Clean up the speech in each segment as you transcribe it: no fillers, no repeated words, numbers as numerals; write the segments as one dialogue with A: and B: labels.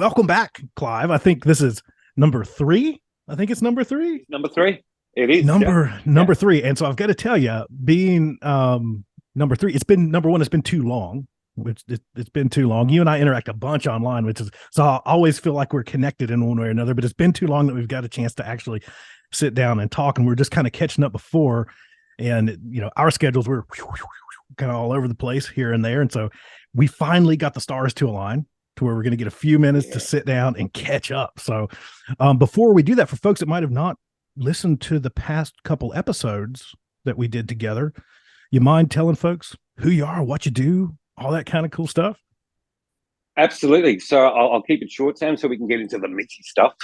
A: welcome back, Clive. I think this is number three. I think it's number three.
B: Number three. It is.
A: Number three. And so I've got to tell you, being number three, it's been number one, it's been too long. It's been too long. You and I interact a bunch online, which is so I always feel like we're connected in one way or another, but it's been too long that we've got a chance to actually sit down and talk. And we're just kind of catching up before. And our schedules were kind of all over the place here and there. And so we finally got the stars to align to where we're going to get a few minutes to sit down and catch up. So before we do that, for folks that might have not listened to the past couple episodes that we did together, you mind telling folks who you are, what you do, all that kind of cool stuff?
B: Absolutely. So I'll keep it short, Sam, so we can get into the meaty stuff.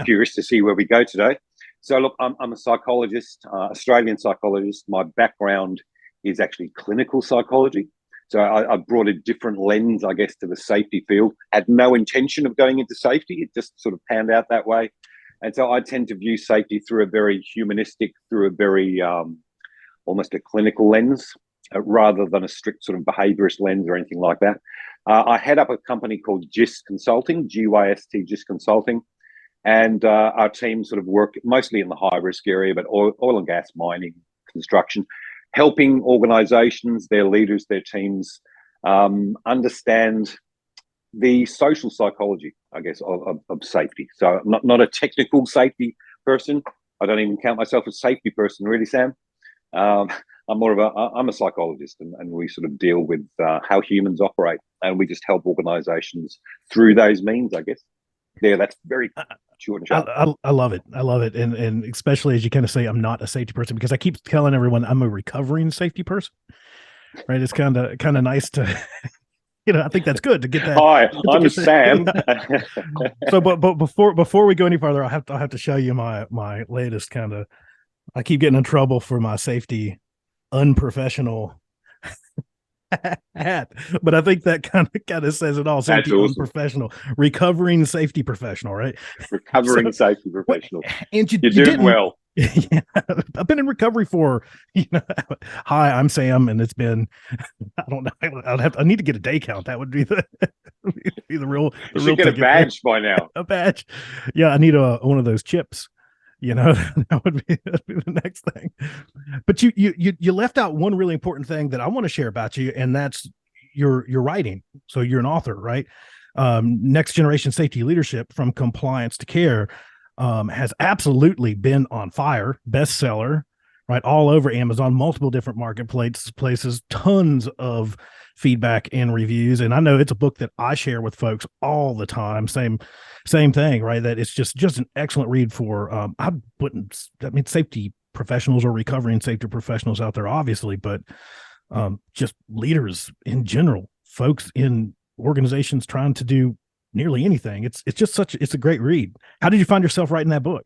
B: Curious to see where we go today. So look, I'm a psychologist, Australian psychologist. My background is actually clinical psychology. So I brought a different lens, I guess, to the safety field. Had no intention of going into safety. It just sort of panned out that way. And so I tend to view safety through a very humanistic, through a very almost a clinical lens, rather than a strict sort of behaviorist lens or anything like that. I head up a company called GIST Consulting, GYST, GIST Consulting. And our team sort of work mostly in the high-risk area, but oil and gas, mining, construction, helping organizations, their leaders, their teams understand the social psychology, I guess, of safety. So I'm not a technical safety person. I don't even count myself a safety person, really, Sam. I'm a psychologist, and we sort of deal with how humans operate, and we just help organizations through those means, I guess. Yeah, that's very short and sharp.
A: I love it. I love it. And especially as you kind of say, I'm not a safety person, because I keep telling everyone I'm a recovering safety person, right? It's kind of nice to, I think that's good to get that.
B: Hi, I'm Sam.
A: So, but before we go any farther, I'll have to show you my latest kind of, I keep getting in trouble for my safety unprofessional hat, but I think that kind of says it all. Safety unprofessional, recovering safety professional, right?
B: Recovering safety professional.
A: And you're
B: doing well.
A: Yeah, I've been in recovery for, hi, I'm Sam, and it's been, I don't know, I need to get a day count. That would be the real.
B: You should get a badge by now.
A: A badge. Yeah, I need one of those chips. That would be the next thing. But you left out one really important thing that I want to share about you, and that's your writing. So you're an author, right? Next Generation Safety Leadership: From Compliance to Care has absolutely been on fire. Bestseller, right? All over Amazon, multiple different marketplaces, tons of feedback and reviews. And I know it's a book that I share with folks all the time. Same thing, right? That it's just an excellent read for, safety professionals or recovering safety professionals out there, obviously, but just leaders in general, folks in organizations trying to do nearly anything. It's a great read. How did you find yourself writing that book?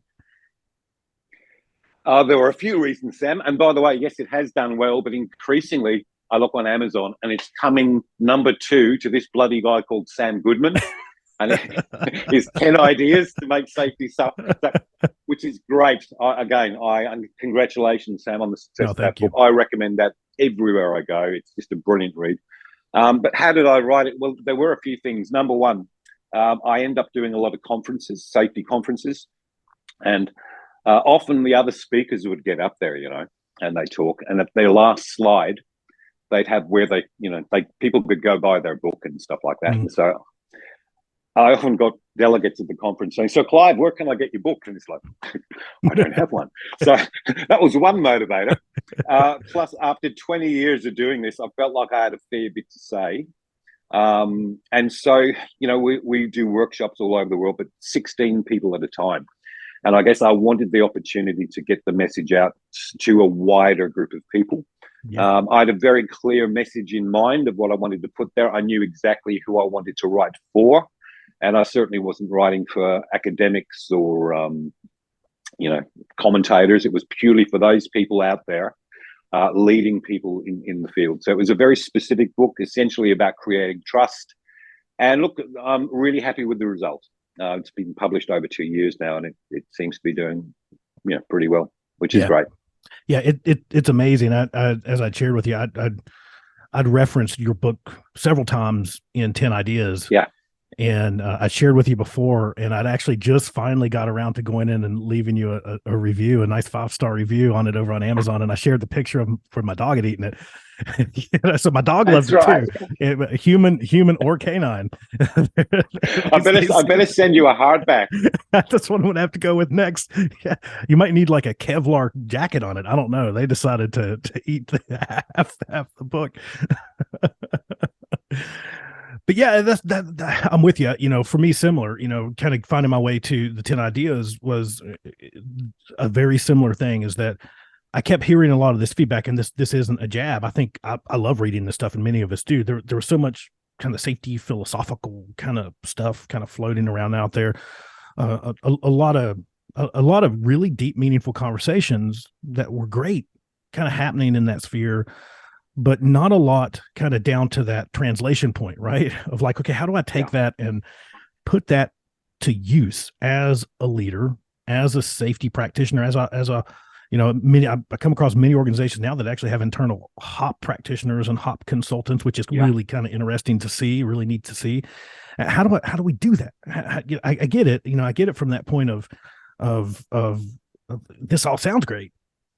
B: There were a few reasons, Sam. And by the way, yes, it has done well, but increasingly I look on Amazon and it's coming number 2 to this bloody guy called Sam Goodman. And his 10 ideas to make safety stuff, which is great. Congratulations, Sam, on the success of that book. I recommend that everywhere I go. It's just a brilliant read. But how did I write it? Well, there were a few things. Number one, I end up doing a lot of conferences, safety conferences, and often the other speakers would get up there, and they talk, and at their last slide, they'd have where people could go buy their book and stuff like that. Mm-hmm. And so I often got delegates at the conference saying, "So Clive, where can I get your book?" And it's like, I don't have one. So that was one motivator. Plus, after 20 years of doing this, I felt like I had a fair bit to say. And so, we do workshops all over the world, but 16 people at a time. And I guess I wanted the opportunity to get the message out to a wider group of people. Yeah. I had a very clear message in mind of what I wanted to put there. I knew exactly who I wanted to write for. And I certainly wasn't writing for academics or, commentators. It was purely for those people out there, leading people in the field. So it was a very specific book, essentially about creating trust. And look, I'm really happy with the result. It's been published over 2 years now, and it seems to be doing, pretty well, which is great.
A: Yeah, it's amazing. As I shared with you, I'd referenced your book several times in 10 Ideas.
B: Yeah.
A: And I shared with you before, and I'd actually just finally got around to going in and leaving you a review, a nice 5-star review on it over on Amazon. And I shared the picture of for my dog had eaten it. So my dog loves
B: That's
A: it
B: right.
A: too, human or canine.
B: I better send you a hardback.
A: That's what I'm gonna have to go with next. Yeah, you might need like a Kevlar jacket on it. I don't know. They decided to eat half the book. But yeah, that I'm with you. You know, for me, similar. You know, kind of finding my way to the 10 ideas was a very similar thing. Is that I kept hearing a lot of this feedback, and this isn't a jab. I think I love reading this stuff, and many of us do. There was so much kind of safety philosophical kind of stuff kind of floating around out there. A lot of a lot of really deep, meaningful conversations that were great, kind of happening in that sphere, but not a lot kind of down to that translation point, right? Of like, okay, how do I take
B: Yeah.
A: that and put that to use as a leader, as a safety practitioner, as a many I come across many organizations now that actually have internal hop practitioners and hop consultants, which is
B: Yeah.
A: really kind of interesting to see, really neat to see. How do we do that? I get it, I get it from that point of this all sounds great,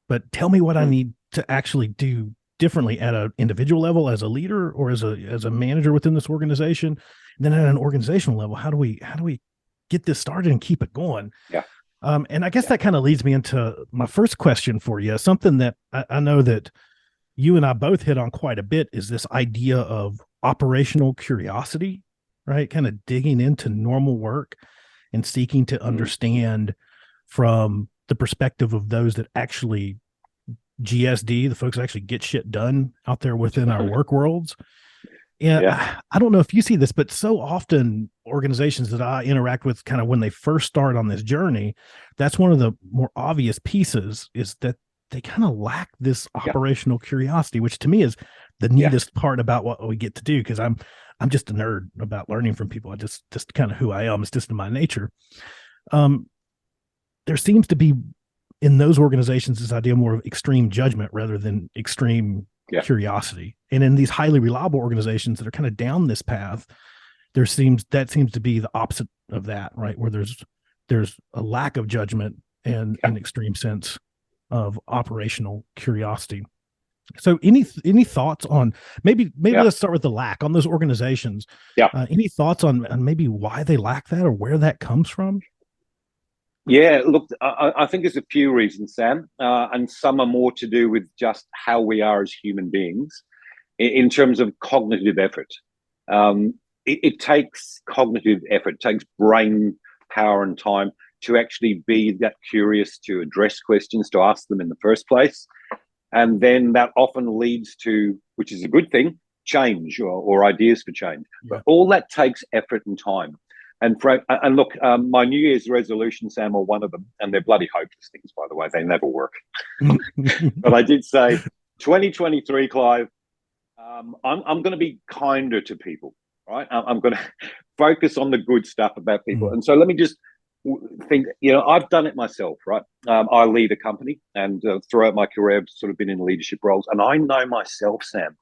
A: but tell me what I
B: Mm.
A: need to actually do differently at an individual level as a leader or as a manager within this organization. And then at an organizational level, how do we get this started and keep it going?
B: Yeah.
A: And I guess
B: Yeah.
A: that kind of leads me into my first question for you. Something that I know that you and I both hit on quite a bit is this idea of operational curiosity, right? Kind of digging into normal work and seeking to
B: Mm.
A: understand from the perspective of those that actually GSD, the folks that actually get shit done out there within our work worlds. And
B: Yeah.
A: I don't know if you see this, but so often organizations that I interact with, kind of when they first start on this journey, that's one of the more obvious pieces is that they kind of lack this
B: Yeah.
A: operational curiosity, which to me is the
B: Yeah.
A: neatest part about what we get to do. Cause I'm just a nerd about learning from people. I just kind of who I am. It's just in my nature. Um, there seems to be in those organizations this idea more of extreme judgment rather than extreme
B: Yeah.
A: curiosity. And in these highly reliable organizations that are kind of down this path, seems to be the opposite of that, right? Where there's a lack of judgment and
B: Yeah.
A: an extreme sense of operational curiosity. So any thoughts on maybe
B: Yeah.
A: let's start with the lack on those organizations.
B: Yeah.
A: Any thoughts on maybe why they lack that or where that comes from?
B: Yeah, look, I think there's a few reasons, Sam, and some are more to do with just how we are as human beings in terms of cognitive effort. It takes cognitive effort, it takes brain power and time to actually be that curious, to address questions, to ask them in the first place. And then that often leads to, which is a good thing, change or ideas for change.
A: Yeah.
B: But all that takes effort and time. And look, my New Year's resolution, Sam, are one of them, and they're bloody hopeless things, by the way. They never work. But I did say, 2023, Clive, I'm going to be kinder to people, right? I'm going to focus on the good stuff about people. And so let me just think, I've done it myself, right? I lead a company, and throughout my career, I've sort of been in leadership roles. And I know myself, Sam,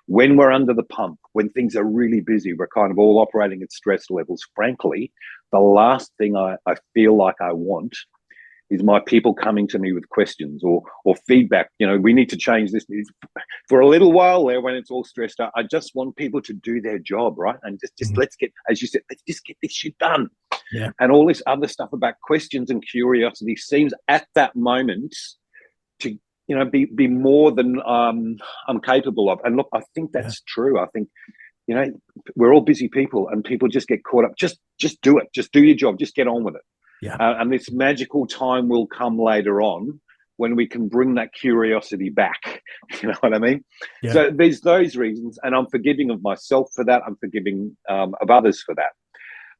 B: when we're under the pump, when things are really busy, we're kind of all operating at stress levels. Frankly, the last thing I feel like I want is my people coming to me with questions or feedback. We need to change this for a little while there when it's all stressed out. I just want people to do their job, right? And just let's get, as you said, let's just get this shit done.
A: Yeah.
B: And all this other stuff about questions and curiosity seems at that moment to be more than I'm capable of. And look, I think
A: Yeah.
B: that's true. I think we're all busy people, and people just get caught up. Just do it. Just do your job. Just get on with it.
A: Yeah.
B: And this magical time will come later on when we can bring that curiosity back. You know what I mean?
A: Yeah.
B: So there's those reasons, and I'm forgiving of myself for that. I'm forgiving of others for that.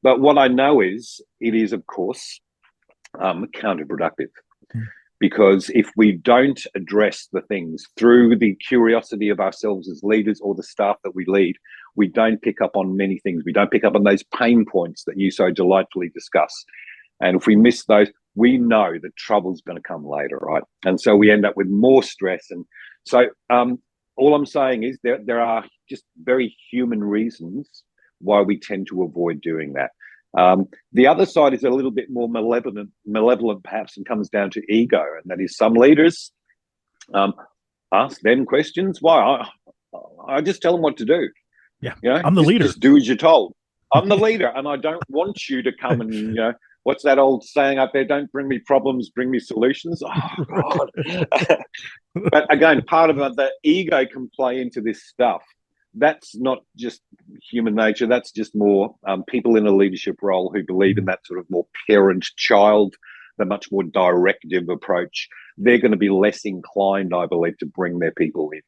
B: But what I know is it is, of course, counterproductive. Because if we don't address the things through the curiosity of ourselves as leaders or the staff that we lead, we don't pick up on many things. We don't pick up on those pain points that you so delightfully discuss. And if we miss those, we know that trouble's going to come later, right? And so we end up with more stress. And so all I'm saying is there are just very human reasons why we tend to avoid doing that. The other side is a little bit more malevolent perhaps, and comes down to ego, and that is some leaders ask them questions. Why? I just tell them what to do.
A: Yeah,
B: you know,
A: I'm the leader.
B: Just do as you're told. I'm the leader, and I don't want you to come and, you know, what's that old saying out there? Don't bring me problems, bring me solutions. Oh, God. But again, part of the ego can play into this stuff. That's not just human nature. That's just more people in a leadership role who believe in that sort of more parent-child, the much more directive approach. They're going to be less inclined, I believe, to bring their people in.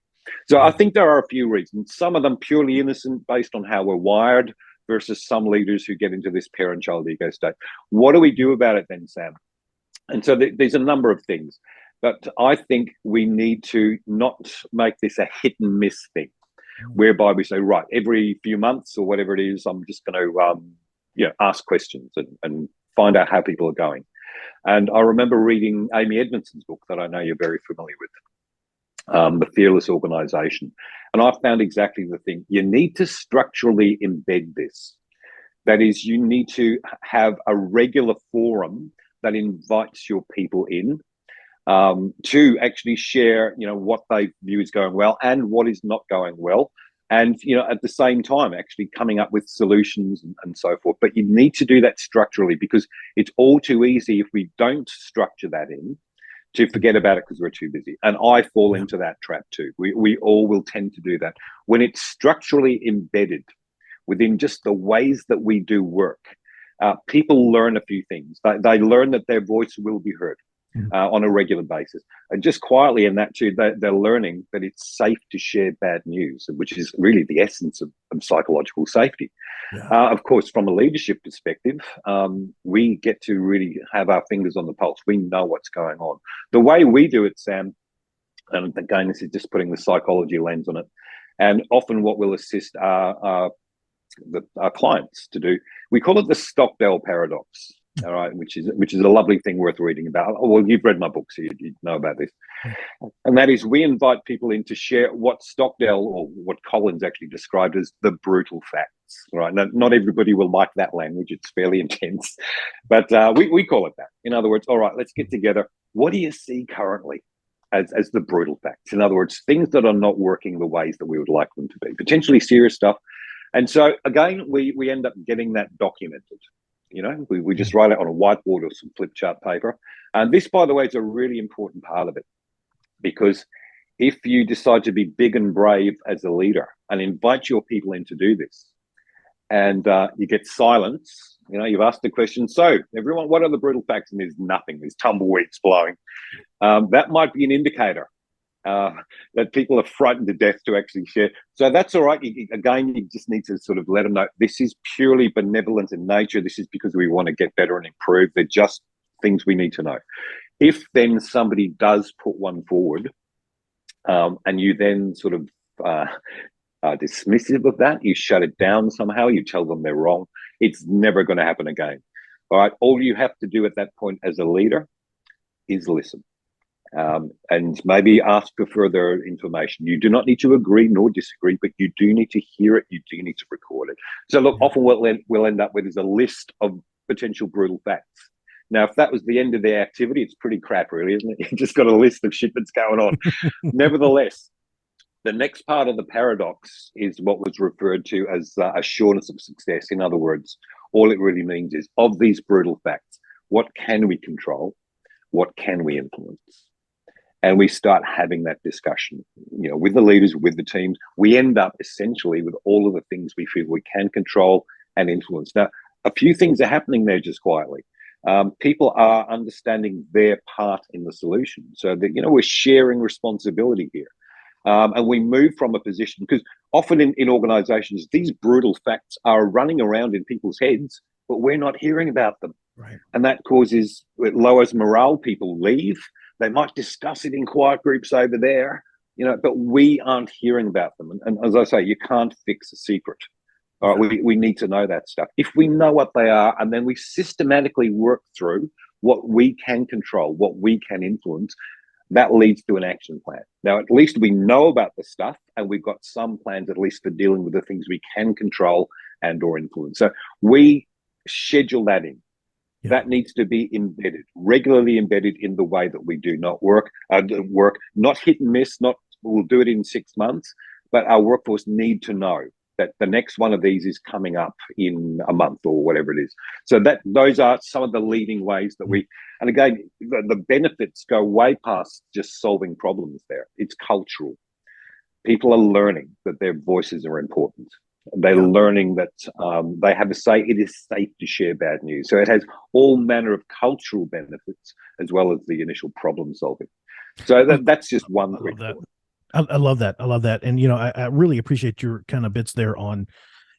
B: So I think there are a few reasons. Some of them purely innocent based on how we're wired, versus some leaders who get into this parent-child ego state. What do we do about it then, Sam? And so there's a number of things. But I think we need to not make this a hit and miss thing, whereby we say, right, every few months or whatever it is, I'm just going to ask questions and find out how people are going. And I remember reading Amy Edmondson's book that I know you're very familiar with, The Fearless Organization. And I found exactly the thing. You need to structurally embed this. That is, you need to have a regular forum that invites your people in to actually share, what they view is going well and what is not going well. And, at the same time, actually coming up with solutions and so forth. But you need to do that structurally, because it's all too easy if we don't structure that in to forget about it because we're too busy. And I fall into that trap too. We all will tend to do that. When it's structurally embedded within just the ways that we do work, people learn a few things. They learn that their voice will be heard on a regular basis. And just quietly in that too, they're learning that it's safe to share bad news, which is really the essence of psychological safety. Yeah. Of course, from a leadership perspective, we get to really have our fingers on the pulse. We know what's going on. The way we do it, Sam, and again, this is just putting the psychology lens on it, and often what we'll assist our clients to do, we call it the Stockdale paradox. All right, which is a lovely thing worth reading about. Oh, well, you've read my book, so you know about this. And that is, we invite people in to share what Stockdale, or what Collins actually described as the brutal facts. Right, now, not everybody will like that language; it's fairly intense, but we call it that. In other words, all right, let's get together. What do you see currently as the brutal facts? In other words, things that are not working the ways that we would like them to be, potentially serious stuff. And so again, we end up getting that documented. We just write it on a whiteboard or some flip chart paper. And this, by the way, is a really important part of it, because if you decide to be big and brave as a leader and invite your people in to do this, and you get silence, you've asked the question, so everyone, what are the brutal facts? And there's nothing, there's tumbleweeds blowing. That might be an indicator that people are frightened to death to actually share. So that's all right. Again, you just need to sort of let them know this is purely benevolent in nature. This is because we want to get better and improve. They're just things we need to know. If then somebody does put one forward, and you then sort of are dismissive of that, you shut it down somehow, you tell them they're wrong, it's never going to happen again. All right. All you have to do at that point as a leader is listen. And maybe ask for further information. You do not need to agree nor disagree, but you do need to hear it. You do need to record it. So look, often what we'll end up with is a list of potential brutal facts. Now, if that was the end of their activity, it's pretty crap, really, isn't it? You've just got a list of shit that's going on. Nevertheless, the next part of the paradox is what was referred to as assurance of success. In other words, all it really means is, of these brutal facts, what can we control? What can we influence? And we start having that discussion, with the leaders, with the teams. We end up essentially with all of the things we feel we can control and influence. Now, a few things are happening there just quietly. People are understanding their part in the solution, so that we're sharing responsibility here, and we move from a position, because often in organizations these brutal facts are running around in people's heads, but we're not hearing about them. Right. And that it lowers morale. People leave. They might discuss it in quiet groups over there, but we aren't hearing about them. And as I say, you can't fix a secret. All right, we need to know that stuff. If we know what they are, and then we systematically work through what we can control, what we can influence, that leads to an action plan. Now, at least we know about the stuff, and we've got some plans at least for dealing with the things we can control and or influence. So we schedule that in.
A: Yeah.
B: That needs to be embedded, regularly embedded in the way that we do not work, not hit and miss, not we'll do it in 6 months, but our workforce need to know that the next one of these is coming up in a month or whatever it is. So that those are some of the leading ways that we, and again, the benefits go way past just solving problems there. It's cultural. People are learning that their voices are important. They're learning that they have a say. It is safe to share bad news. So it has all manner of cultural benefits as well as the initial problem solving. So that's just one quick point.
A: I love that. I love that. And, I really appreciate your kind of bits there on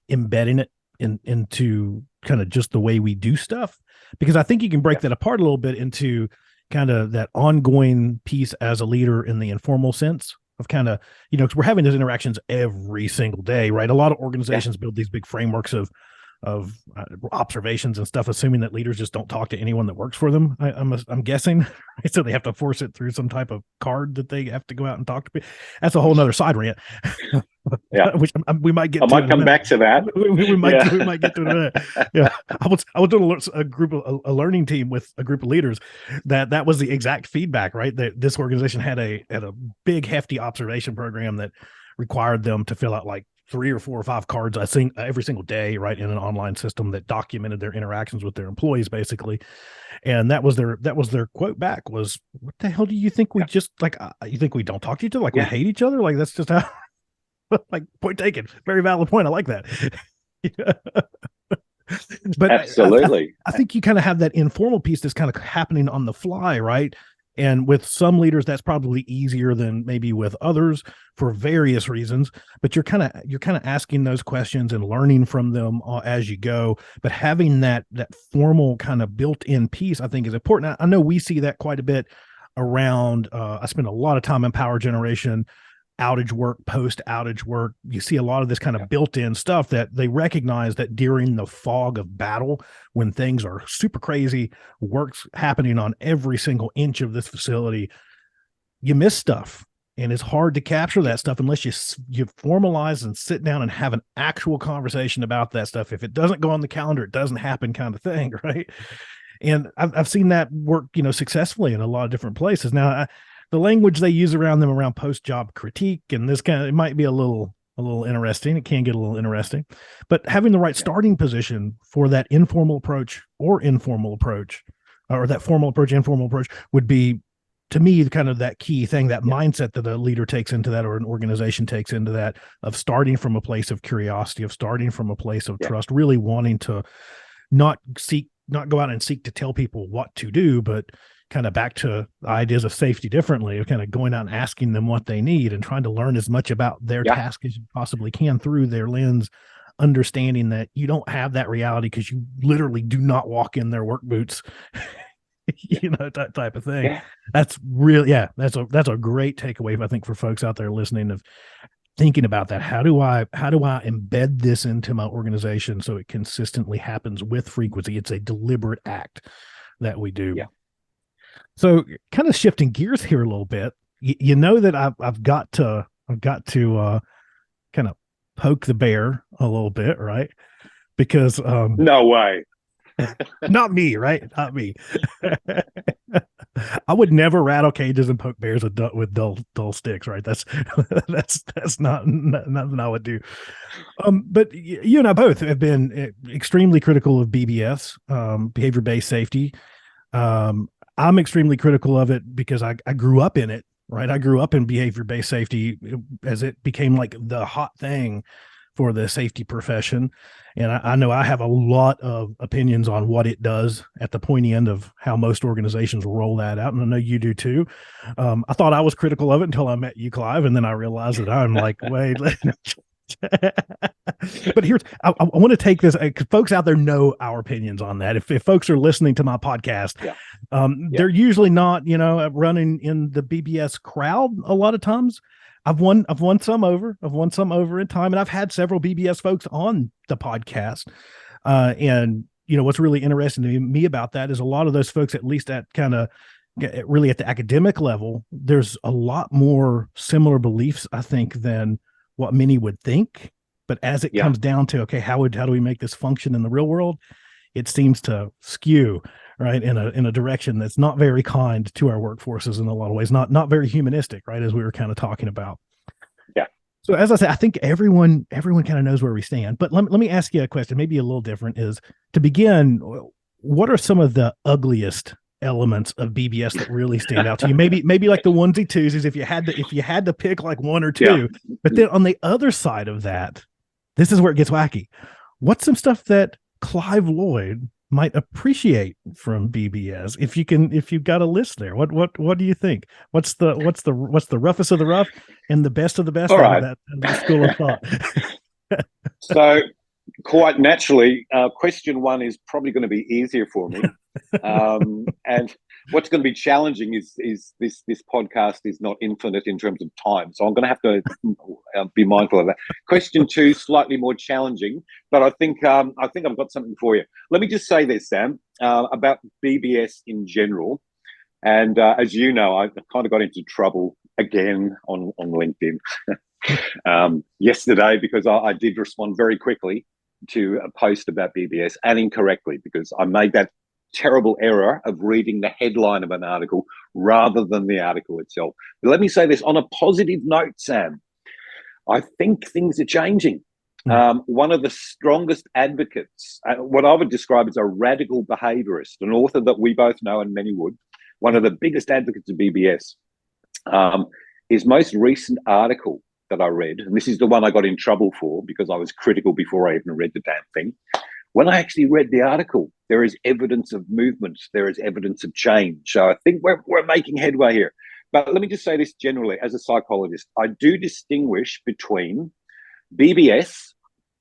A: embedding it into kind of just the way we do stuff, because I think you can break that apart a little bit into kind of that ongoing piece as a leader in the informal sense of kind of, because we're having those interactions every single day, right? A lot of organizations build these big frameworks of observations and stuff, assuming that leaders just don't talk to anyone that works for them. I'm guessing, right? So they have to force it through some type of card that they have to go out and talk to people. That's a whole nother side rant. Which we might get.
B: I might come back to that.
A: We might get to that. Yeah, I was doing a learning team with a group of leaders. That was the exact feedback, right? That this organization had a big hefty observation program that required them to fill out like 3 or 4 or 5 cards, I think, every single day, right, in an online system that documented their interactions with their employees, basically. And that was their quote back was, "What the hell do you think we just like? You think we don't talk to each other? Like we hate each other? Like that's just how." Like, point taken. Very valid point. I like that. But
B: absolutely,
A: I think you kind of have that informal piece that's kind of happening on the fly, right? And with some leaders, that's probably easier than maybe with others for various reasons. But you're kind of asking those questions and learning from them as you go. But having that formal kind of built-in piece, I think, is important. I know we see that quite a bit around. I spend a lot of time in power generation, outage work, post outage work. You see a lot of this kind of built-in stuff that they recognize that during the fog of battle, when things are super crazy, work's happening on every single inch of this facility, you miss stuff. And it's hard to capture that stuff unless you formalize and sit down and have an actual conversation about that stuff. If it doesn't go on the calendar, it doesn't happen, kind of thing, right? And I've seen that work, successfully in a lot of different places. Now, the language they use around them around post-job critique and this kind of, it might be a little interesting. It can get a little interesting, but having the right starting position for that informal approach or that formal approach, informal approach would be, to me, kind of that key thing, that mindset that a leader takes into that or an organization takes into that, of starting from a place of curiosity, of starting from a place of trust, really wanting to not go out and seek to tell people what to do, but kind of back to the ideas of safety differently, of kind of going out and asking them what they need and trying to learn as much about their task as you possibly can through their lens, understanding that you don't have that reality because you literally do not walk in their work boots, that type of thing. That's really, that's a great takeaway, I think, for folks out there listening, of thinking about that. How do I embed this into my organization so it consistently happens with frequency? It's a deliberate act that we do. So, kind of shifting gears here a little bit, that I've got to kind of poke the bear a little bit, right? Because
B: no way,
A: not me, right? Not me. I would never rattle cages and poke bears with dull sticks, right? That's not nothing I would do. But you and I both have been extremely critical of BBS, behavior-based safety. I'm extremely critical of it because I grew up in it, right? I grew up in behavior-based safety as it became like the hot thing for the safety profession. And I know I have a lot of opinions on what it does at the pointy end of how most organizations roll that out. And I know you do too. I thought I was critical of it until I met you, Clive. And then I realized that I'm like, wait, but I want to take this, because folks out there know our opinions on that. If folks are listening to my podcast, they're usually not, running in the BBS crowd a lot of times. I've won some over in time, and I've had several BBS folks on the podcast. And what's really interesting to me about that is a lot of those folks, at least at kind of really at the academic level, there's a lot more similar beliefs, I think, than what many would think. But as it
B: Yeah.
A: comes down to, okay, how do we make this function in the real world? It seems to skew right in a direction that's not very kind to our workforces in a lot of ways, not very humanistic, right? As we were kind of talking about.
B: Yeah.
A: So as I said, I think everyone kind of knows where we stand. But let me ask you a question, maybe a little different. Is to begin, what are some of the ugliest elements of BBS that really stand out to you? Maybe like the onesie twosies, if you had to pick like one or two.
B: Yeah.
A: But then on the other side of that, this is where it gets wacky. What's some stuff that Clive Lloyd might appreciate from BBS? If you've got a list there, what do you think? What's the roughest of the rough and the best of the best
B: All
A: out of
B: right.
A: that school of thought?
B: So quite naturally, question one is probably going to be easier for me. And what's going to be challenging is this podcast is not infinite in terms of time, so I'm going to have to be mindful of that. Question two, slightly more challenging, but I think I've got something for you. Let me just say this, Sam, about BBS in general. And as you know, I kind of got into trouble again on LinkedIn yesterday because I did respond very quickly to a post about BBS, and incorrectly, because I made that terrible error of reading the headline of an article rather than the article itself. But let me say this on a positive note, Sam. I think things are changing. One of the strongest advocates, what I would describe as a radical behaviorist, an author that we both know and many would, one of the biggest advocates of BBS, his most recent article that I read, and this is the one I got in trouble for because I was critical before I even read the damn thing. When I actually read the article, there is evidence of movement. There is evidence of change. So I think we're making headway here. But let me just say this generally, as a psychologist, I do distinguish between BBS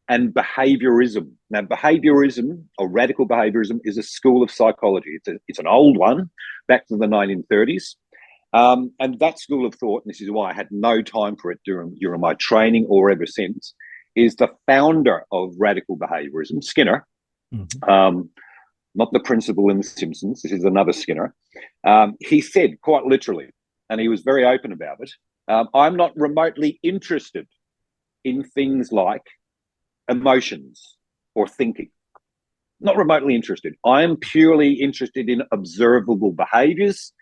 B: and behaviorism. Now, behaviorism or radical behaviorism is a school of psychology. It's an old one, back to the 1930s. And that school of thought, and this is why I had no time for it during my training or ever since, is the founder of radical behaviorism, Skinner. Not the principal in The Simpsons. This is another Skinner. He said quite literally, and he was very open about it, I'm not remotely interested in things like emotions or thinking. Not remotely interested. I am purely interested in observable behaviors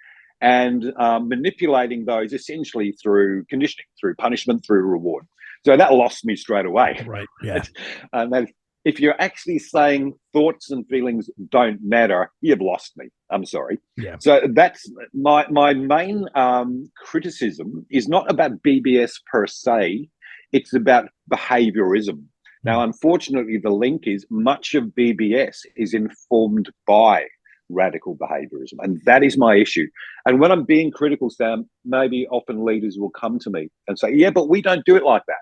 B: and manipulating those essentially through conditioning, through punishment, through reward. So that lost me straight away.
A: Right. Yeah.
B: And if you're actually saying thoughts and feelings don't matter, you've lost me. I'm sorry.
A: Yeah.
B: So that's my main criticism is not about BBS per se. It's about behaviorism. Now, unfortunately, the link is much of BBS is informed by radical behaviorism. And that is my issue. And when I'm being critical, Sam, maybe often leaders will come to me and say, yeah, but we don't do it like that.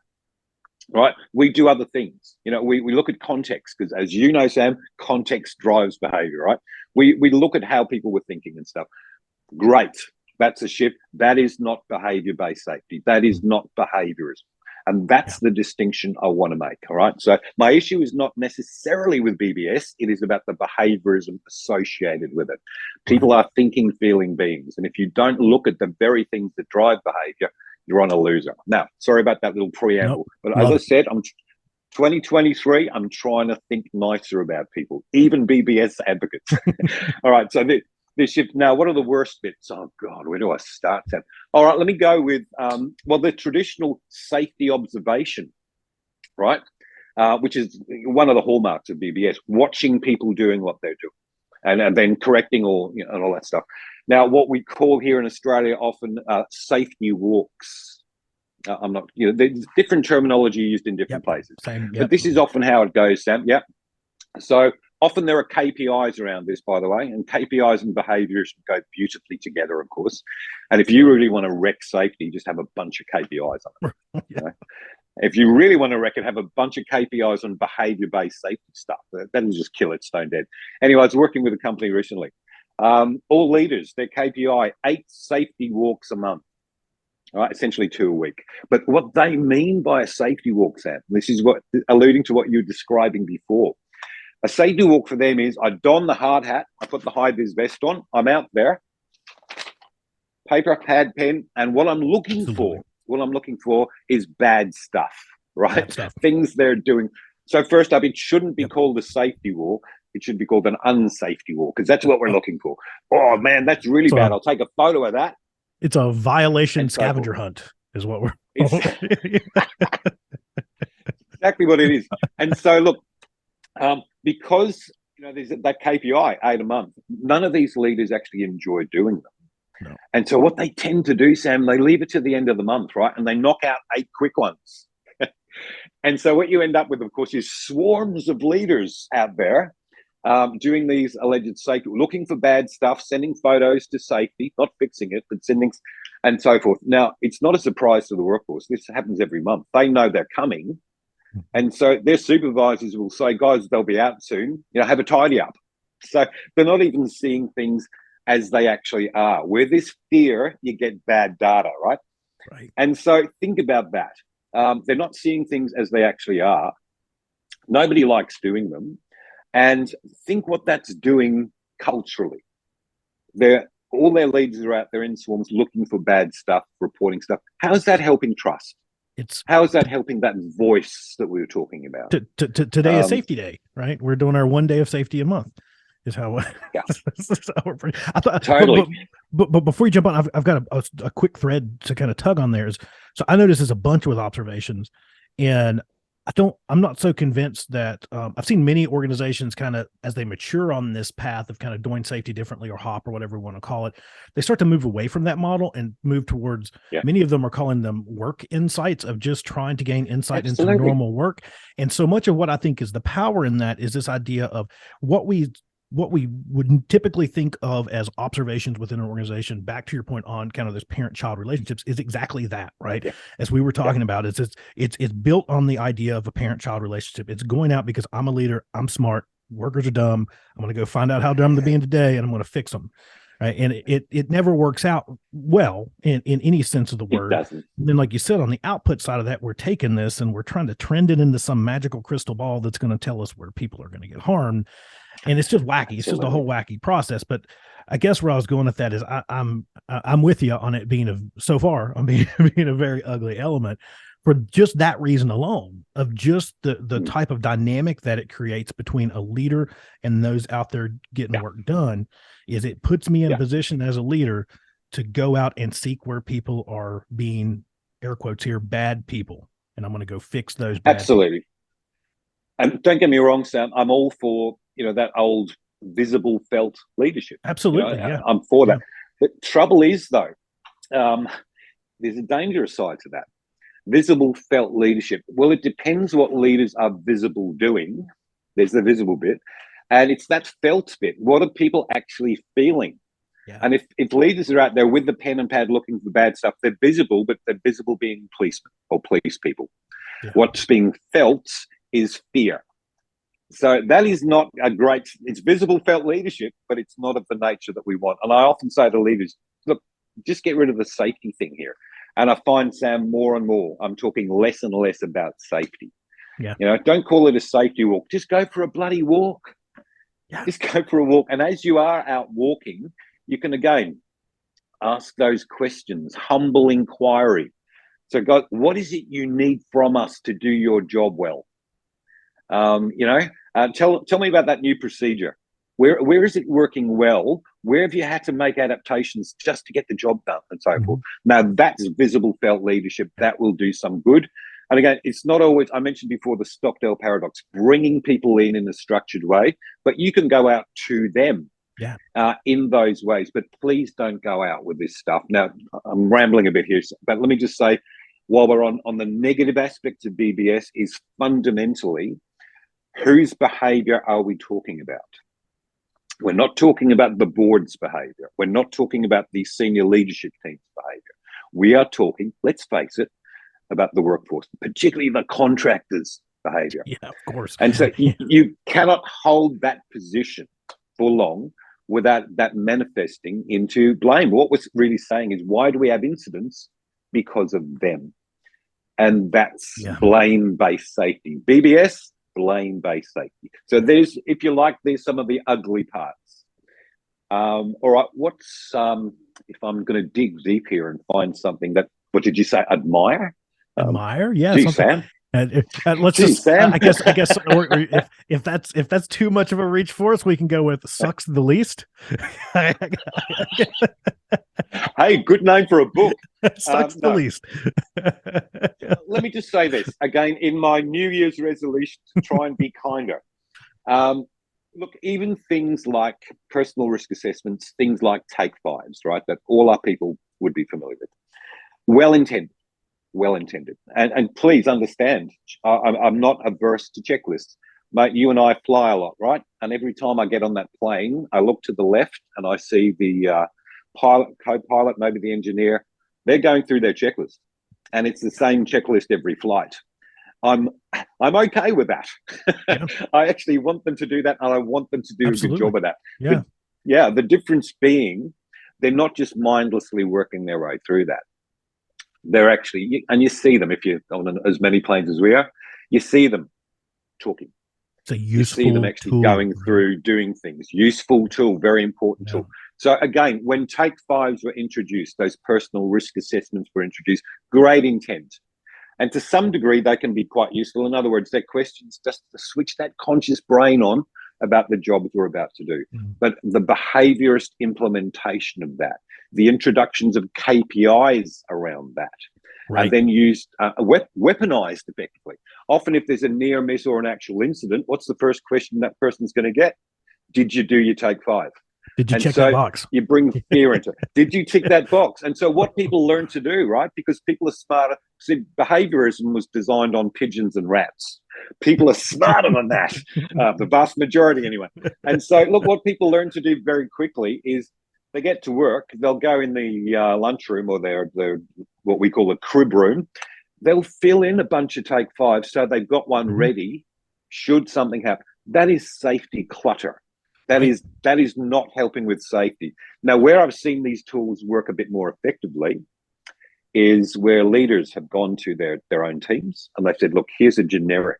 B: Right? We do other things. We look at context because, as you know, Sam, context drives behavior, right? We look at how people were thinking and stuff. Great. That's a shift. That is not behavior-based safety. That is not behaviorism. And that's the distinction I want to make, all right? So my issue is not necessarily with BBS. It is about the behaviorism associated with it. People are thinking, feeling beings. And if you don't look at the very things that drive behavior, you're on a loser. Now, sorry about that little preamble. But as I said, I'm 2023, I'm trying to think nicer about people, even BBS advocates. All right, so this shift. Now, what are the worst bits? Oh, God, where do I start, Sam? All right, let me go with, the traditional safety observation, right, which is one of the hallmarks of BBS, watching people doing what they're doing and then correcting and all that stuff. Now, what we call here in Australia often safety walks. I'm not, there's different terminology used in different places.
A: Same,
B: but this is often how it goes, Sam. Yeah. So often there are KPIs around this, by the way, and KPIs and behaviours go beautifully together, of course. And if you really want to wreck safety, just have a bunch of KPIs on it. If you really want to wreck it, have a bunch of KPIs on behaviour-based safety stuff. That'll just kill it stone dead. Anyway, I was working with a company recently. All leaders, their KPI, 8 safety walks a month. All right, essentially 2 a week. But what they mean by a safety walk, Sam, this is what alluding to what you were describing before. A safety walk for them is I don the hard hat, I put the high-vis vest on, I'm out there, paper, pad, pen, and what I'm looking for is bad stuff. right?
A: Bad stuff.
B: Things they're doing. So first up, it shouldn't be
A: Yep.
B: called a safety walk. It should be called an unsafety walk, because that's what we're looking for. Oh man, that's really
A: So
B: bad. I'll take a photo of that.
A: it's a violation
B: And so forth.
A: scavenger hunt is what we're
B: It's exactly what it is. And so look, because there's that KPI 8 a month, none of these leaders actually enjoy doing them.
A: no.
B: And so what they tend to do, Sam, they leave it to the end of the month, right? And they knock out 8 quick ones. And so what you end up with, of course, is swarms of leaders out there doing these alleged safety, looking for bad stuff, sending photos to safety, not fixing it, but sending, and so forth. Now, it's not a surprise to the workforce. This happens every month. They know they're coming. And so their supervisors will say, guys, they'll be out soon, have a tidy up. So they're not even seeing things as they actually are. Where there's fear, you get bad data, right?
A: Right.
B: And so think about that. They're not seeing things as they actually are. Nobody likes doing them. And think what that's doing culturally. All their leaders are out there in swarms looking for bad stuff, reporting stuff. How is that helping trust? How is that helping that voice that we were talking about?
A: Today is safety day, right? We're doing our 1 day of safety a month. Is how.
B: Yeah.
A: I thought
B: totally.
A: But before you jump on, I've got a quick thread to kind of tug on there. So I noticed there's a bunch with observations, and I'm not so convinced that I've seen many organizations kind of, as they mature on this path of kind of doing safety differently, or HOP, or whatever we want to call it, they start to move away from that model and move towards, many of them are calling them work insights, of just trying to gain insight into normal work. And so much of what I think is the power in that is this idea of what we would typically think of as observations within an organization, back to your point on kind of this parent-child relationships, is exactly that, right? Yeah. As we were talking about, it's built on the idea of a parent-child relationship. It's going out because I'm a leader, I'm smart, workers are dumb, I'm going to go find out how dumb they're being today, and I'm going to fix them. Right. And it never works out well in any sense of the word.
B: It doesn't.
A: And then, like you said, on the output side of that, we're taking this and we're trying to trend it into some magical crystal ball that's going to tell us where people are going to get harmed. And it's just wacky. Absolutely. It's just a whole wacky process. But I guess where I was going with that is I'm with you on it being so far on being a very ugly element, for just that reason alone, of just the type of dynamic that it creates between a leader and those out there getting work done. Is it puts me in a position as a leader to go out and seek where people are being, air quotes here, bad people, and I'm going to go fix those bad
B: Absolutely people. And don't get me wrong, Sam, I'm all for that old visible felt leadership.
A: Absolutely.
B: I'm for that. The trouble is, though, there's a dangerous side to that. Visible felt leadership. Well, it depends what leaders are visible doing. There's the visible bit. And it's that felt bit. What are people actually feeling? Yeah. And if leaders are out there with the pen and pad looking for bad stuff, they're visible, but they're visible being policemen or police people. Yeah. What's being felt is fear. So that is not it's visible felt leadership, but it's not of the nature that we want. And I often say to leaders, look, just get rid of the safety thing here. And I find, Sam, more and more, I'm talking less and less about safety. Yeah. Don't call it a safety walk. Just go for a bloody walk. Yeah. Just go for a walk. And as you are out walking, you can, again, ask those questions, humble inquiry. So, God, what is it you need from us to do your job well? Tell me about that new procedure. Where is it working well? Where have you had to make adaptations just to get the job done, and so forth? Now, that's visible felt leadership. That will do some good. And again, it's not always, I mentioned before, the Stockdale paradox, bringing people in a structured way, but you can go out to them in those ways. But please don't go out with this stuff. Now, I'm rambling a bit here, but let me just say, while we're on the negative aspects of BBS, is fundamentally, whose behavior are we talking about? We're not talking about the board's behavior. We're not talking about the senior leadership team's behavior. We are talking, let's face it, about the workforce, particularly the contractors' behavior.
A: Yeah, of course.
B: And so you cannot hold that position for long without that manifesting into blame. What we're really saying is, why do we have incidents? Because of them. And that's blame-based safety. BBS, blame-based safety. So there's, if you like, there's some of the ugly parts. All right, what's, if I'm going to dig deep here and find something that, what did you say, admire?
A: Admire? Yeah.
B: Geez, Sam.
A: Let's
B: Geez,
A: just,
B: Sam.
A: or if that's too much of a reach for us, we can go with sucks the least.
B: Hey, good name for a book.
A: Sucks the
B: No,
A: least.
B: let me just say this again in my New Year's resolution to try and be kinder. Um, Look, even things like personal risk assessments, things like take fives, right, that all our people would be familiar with, well intended, well intended. And please understand, I'm not averse to checklists. Mate, you and I fly a lot, right? And every time I get on that plane, I look to the left and I see the pilot, co-pilot, maybe the engineer. They're going through their checklist, and it's the same checklist every flight. I'm I'm okay with that.
A: Yeah,
B: I actually want them to do that, and I want them to do a good
A: absolutely.
B: job of that.
A: Yeah.
B: Yeah, the difference being they're not just mindlessly working their way through that. They're actually, and you see them if you're on as many planes as we are, you see them talking.
A: It's a
B: You see them
A: useful
B: actually
A: tool.
B: going through doing things. Useful tool, very important
A: Yeah.
B: tool. So again, when take fives were introduced, those personal risk assessments were introduced, great intent. And to some degree, they can be quite useful. In other words, they're questions just to switch that conscious brain on about the jobs we're about to do.
A: Mm.
B: But the behaviorist implementation of that, the introductions of KPIs around that, are
A: Right.
B: then used, weaponized effectively. Often, if there's a near miss or an actual incident, what's the first question that person's going to get? Did you do your take five?
A: Did you
B: And
A: check that
B: so
A: box?
B: you bring fear into it. Did you tick that box? And so what people learn to do, right? Because people are smarter. See, behaviorism was designed on pigeons and rats. People are smarter than that, the vast majority anyway. And so, look, what people learn to do very quickly is they get to work, they'll go in the lunchroom or their what we call a crib room. They'll fill in a bunch of take fives so they've got one ready should something happen. That is safety clutter. That
A: Right.
B: is not helping with safety. Now, where I've seen these tools work a bit more effectively is where leaders have gone to their own teams and they've said, look, here's a generic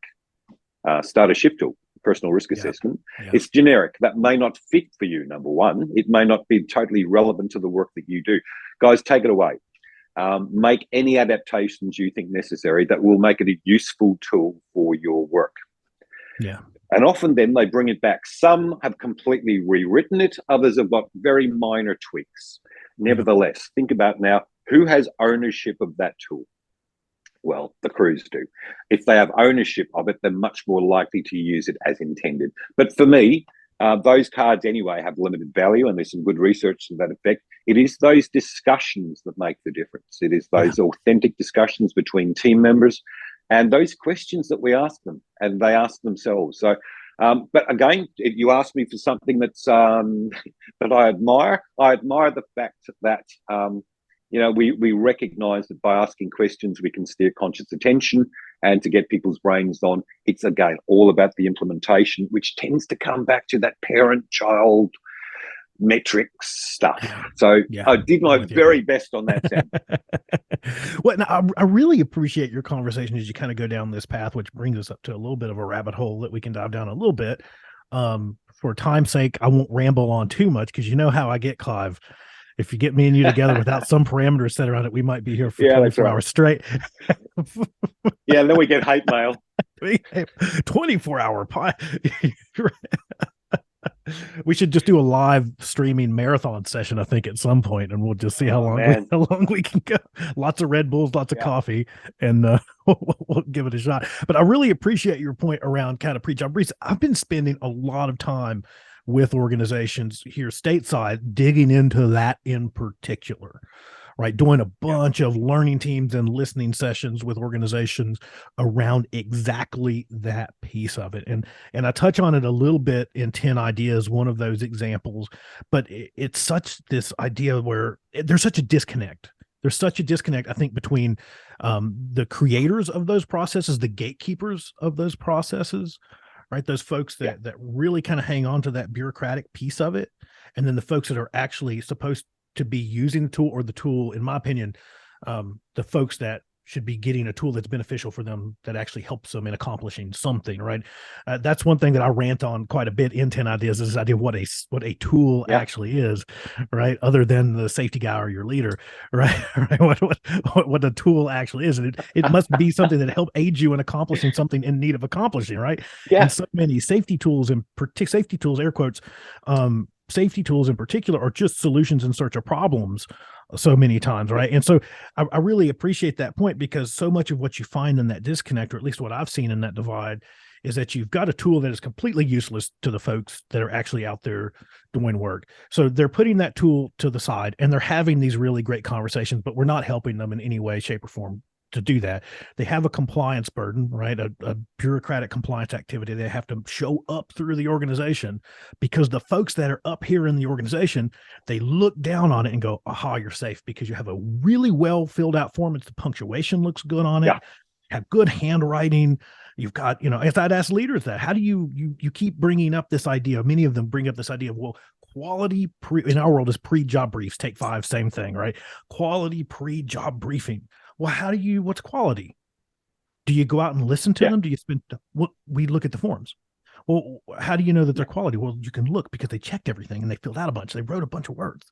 B: start a shift tool, personal risk assessment.
A: Yeah.
B: It's generic. That may not fit for you, number one. It may not be totally relevant to the work that you do. Guys, take it away. Make any adaptations you think necessary that will make it a useful tool for your work.
A: Yeah.
B: And often then they bring it back. Some have completely rewritten it. Others have got very minor tweaks. Nevertheless, think about now, who has ownership of that tool? Well, the crews do. If they have ownership of it, they're much more likely to use it as intended. But for me, those cards anyway have limited value, and there's some good research to that effect. It is those discussions that make the difference. It is those authentic discussions between team members and those questions that we ask them and they ask themselves. So, but again, if you ask me for something that's that I admire the fact that we recognize that by asking questions we can steer conscious attention and to get people's brains on. It's again all about the implementation, which tends to come back to that parent-child metrics stuff. So I did my very best on that, Sam.
A: Well, now, I really appreciate your conversation as you kind of go down this path, which brings us up to a little bit of a rabbit hole that we can dive down a little bit. For time's sake, I won't ramble on too much because you know how I get, Clive. If you get me and you together without some parameters set around it, we might be here for 24 hours straight.
B: Yeah, and then we get hate mail.
A: 24-hour pie. We should just do a live streaming marathon session, I think, at some point, and we'll just see how long we can go. Lots of Red Bulls, lots of coffee, and we'll give it a shot. But I really appreciate your point around kind of preach. I've been spending a lot of time with organizations here stateside digging into that in particular, right? Doing a bunch of learning teams and listening sessions with organizations around exactly that piece of it. And I touch on it a little bit in 10 Ideas, one of those examples, but it's such this idea where there's such a disconnect. There's such a disconnect, I think, between the creators of those processes, the gatekeepers of those processes, right? Those folks that really kind of hang on to that bureaucratic piece of it. And then the folks that are actually supposed to be using the tool, or the tool, in my opinion, the folks that should be getting a tool that's beneficial for them, that actually helps them in accomplishing something, right? That's one thing that I rant on quite a bit in 10 Ideas, is this idea of what a tool
B: Yeah.
A: actually is, right? Other than the safety guy or your leader, right? Right? What the tool actually is. And it must be something that help aid you in accomplishing something in need of accomplishing, right?
B: Yeah.
A: And so many safety tools, safety tools, air quotes, safety tools in particular, are just solutions in search of problems so many times, right? And so I really appreciate that point, because so much of what you find in that disconnect, or at least what I've seen in that divide, is that you've got a tool that is completely useless to the folks that are actually out there doing work. So they're putting that tool to the side and they're having these really great conversations, but we're not helping them in any way, shape, or form to do that. They have a compliance burden, right? A bureaucratic compliance activity. They have to show up through the organization, because the folks that are up here in the organization, they look down on it and go, aha, you're safe because you have a really well filled out form. It's, the punctuation looks good on it.
B: Yeah.
A: Have good handwriting. You've got, if I'd ask leaders that, how do you keep bringing up this idea? Many of them bring up this idea of, well, quality in our world is pre-job briefs. Take 5, same thing, right? Quality pre-job briefing. Well, what's quality? Do you go out and listen to them? Do you spend, we look at the forms. Well, how do you know that they're quality? Well, you can look because they checked everything and they filled out a bunch. They wrote a bunch of words.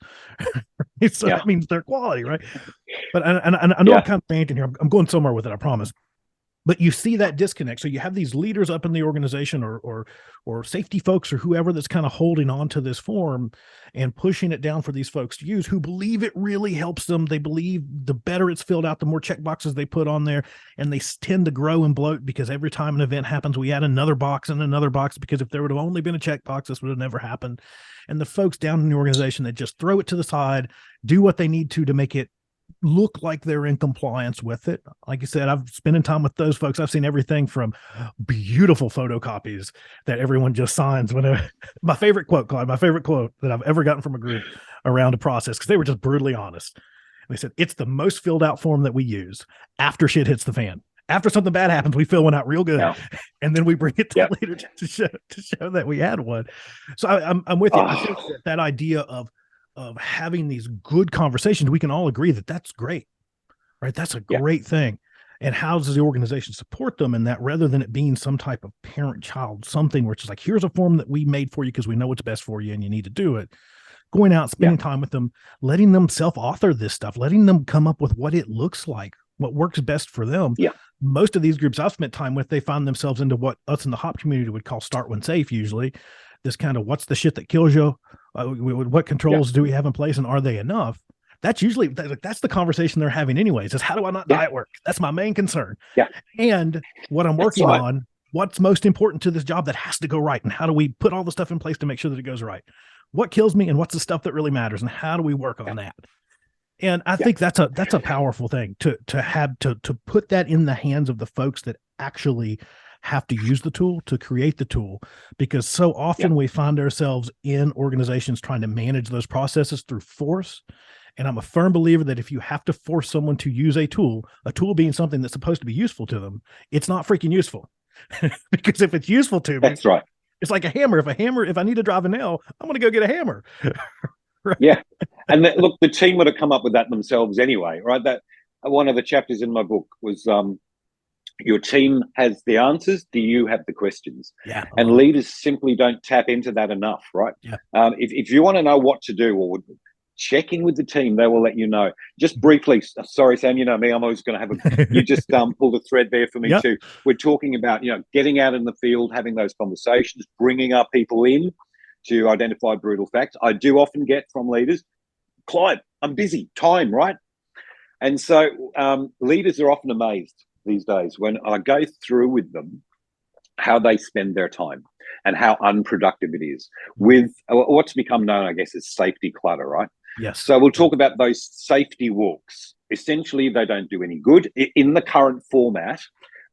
A: So that means they're quality, right? But I know I'm kind of ranting here. I'm going somewhere with it, I promise. But you see that disconnect. So you have these leaders up in the organization, or safety folks, or whoever, that's kind of holding on to this form and pushing it down for these folks to use, who believe it really helps them. They believe the better it's filled out, the more check boxes they put on there, and they tend to grow and bloat, because every time an event happens, we add another box and another box, because if there would have only been a check box, this would have never happened. And the folks down in the organization that just throw it to the side, do what they need to make it look like they're in compliance with it. Like you said, I've spending time with those folks. I've seen everything from beautiful photocopies that everyone just signs whenever. My favorite quote, Clive, my favorite quote that I've ever gotten from a group around a process, because they were just brutally honest. They said, it's the most filled out form that we use after shit hits the fan. After something bad happens, we fill one out real good, and then we bring it to the leader to show that we had one. So I'm with you. I think that idea of having these good conversations, we can all agree that that's great, right? That's a great thing. And how does the organization support them in that, rather than it being some type of parent-child something where it's just like, here's a form that we made for you because we know what's best for you and you need to do it. Going out, spending time with them, letting them self-author this stuff, letting them come up with what it looks like, what works best for them. Most of these groups I've spent time with, they find themselves into what us in the HOP community would call start when safe, usually. This kind of, what's the shit that kills you? What controls do we have in place, and are they enough? That's usually, that's the conversation they're having anyways, is how do I not die at work? That's my main concern. And what I'm working on, what's most important to this job that has to go right, and how do we put all the stuff in place to make sure that it goes right? What kills me, and what's the stuff that really matters, and how do we work on that? And I think that's a powerful thing to put that in the hands of the folks that actually have to use the tool, to create the tool, because so often we find ourselves in organizations trying to manage those processes through force. And I'm a firm believer that if you have to force someone to use a tool being something that's supposed to be useful to them, it's not freaking useful. Because if it's useful to me,
B: that's right.
A: It's like a hammer. If I need to drive a nail, I'm going to go get a hammer.
B: Right? Yeah. And look, the team would have come up with that themselves anyway, right? That one of the chapters in my book was, your team has the answers. Do you have the questions? And leaders simply don't tap into that enough, right? If you want to know what to do, or check in with the team, they will let you know. Just briefly, sorry, Sam, you know me, I'm always going to have you just pulled a thread there for me too. We're talking about, getting out in the field, having those conversations, bringing our people in to identify brutal facts. I do often get from leaders, Clive, I'm busy, time, right? And so leaders are often amazed these days when I go through with them how they spend their time and how unproductive it is with what's become known, I guess, as safety clutter, right?
A: Yes.
B: So we'll talk about those safety walks. Essentially, they don't do any good. In the current format,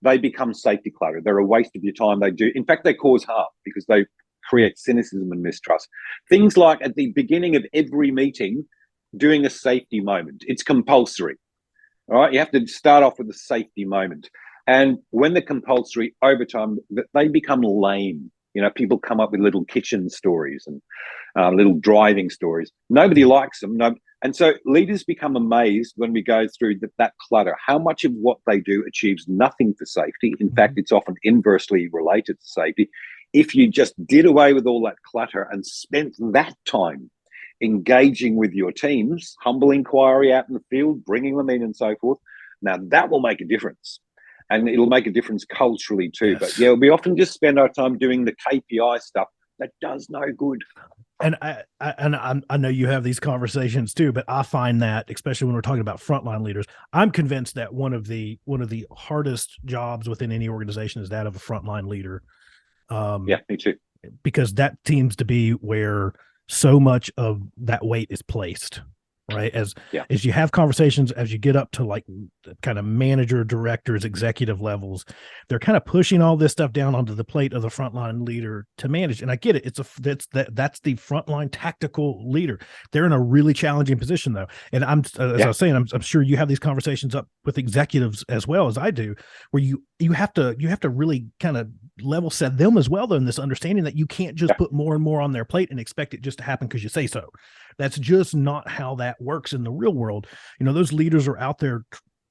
B: they become safety clutter. They're a waste of your time. They do. In fact, they cause harm because they create cynicism and mistrust. Things like at the beginning of every meeting, doing a safety moment. It's compulsory. All right, you have to start off with a safety moment. And when they're compulsory, over time, they become lame. People come up with little kitchen stories and little driving stories. Nobody likes them. No, And so leaders become amazed when we go through that clutter, how much of what they do achieves nothing for safety. In fact, it's often inversely related to safety. If you just did away with all that clutter and spent that time engaging with your teams, humble inquiry out in the field, bringing them in and so forth, now that will make a difference. And it'll make a difference culturally too. Yes. But yeah, we often just spend our time doing the KPI stuff that does no good.
A: And I know you have these conversations too, but I find that, especially when we're talking about frontline leaders, I'm convinced that one of the hardest jobs within any organization is that of a frontline leader.
B: Yeah, me too.
A: Because that seems to be where so much of that weight is placed, right? As you have conversations, as you get up to like kind of manager, directors, executive levels, they're kind of pushing all this stuff down onto the plate of the frontline leader to manage. And I get it. That's the frontline tactical leader. They're in a really challenging position though. And I was saying, I'm sure you have these conversations up with executives as well as I do, where you have to really kind of level set them as well, though, in this understanding that you can't just put more and more on their plate and expect it just to happen because you say so. That's just not how that works in the real world. You know, those leaders are out there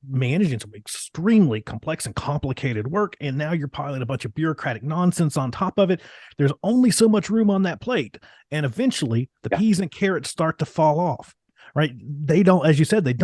A: managing some extremely complex and complicated work, and now you're piling a bunch of bureaucratic nonsense on top of it. There's only so much room on that plate, and eventually the peas and carrots start to fall off, right? They don't, as you said, they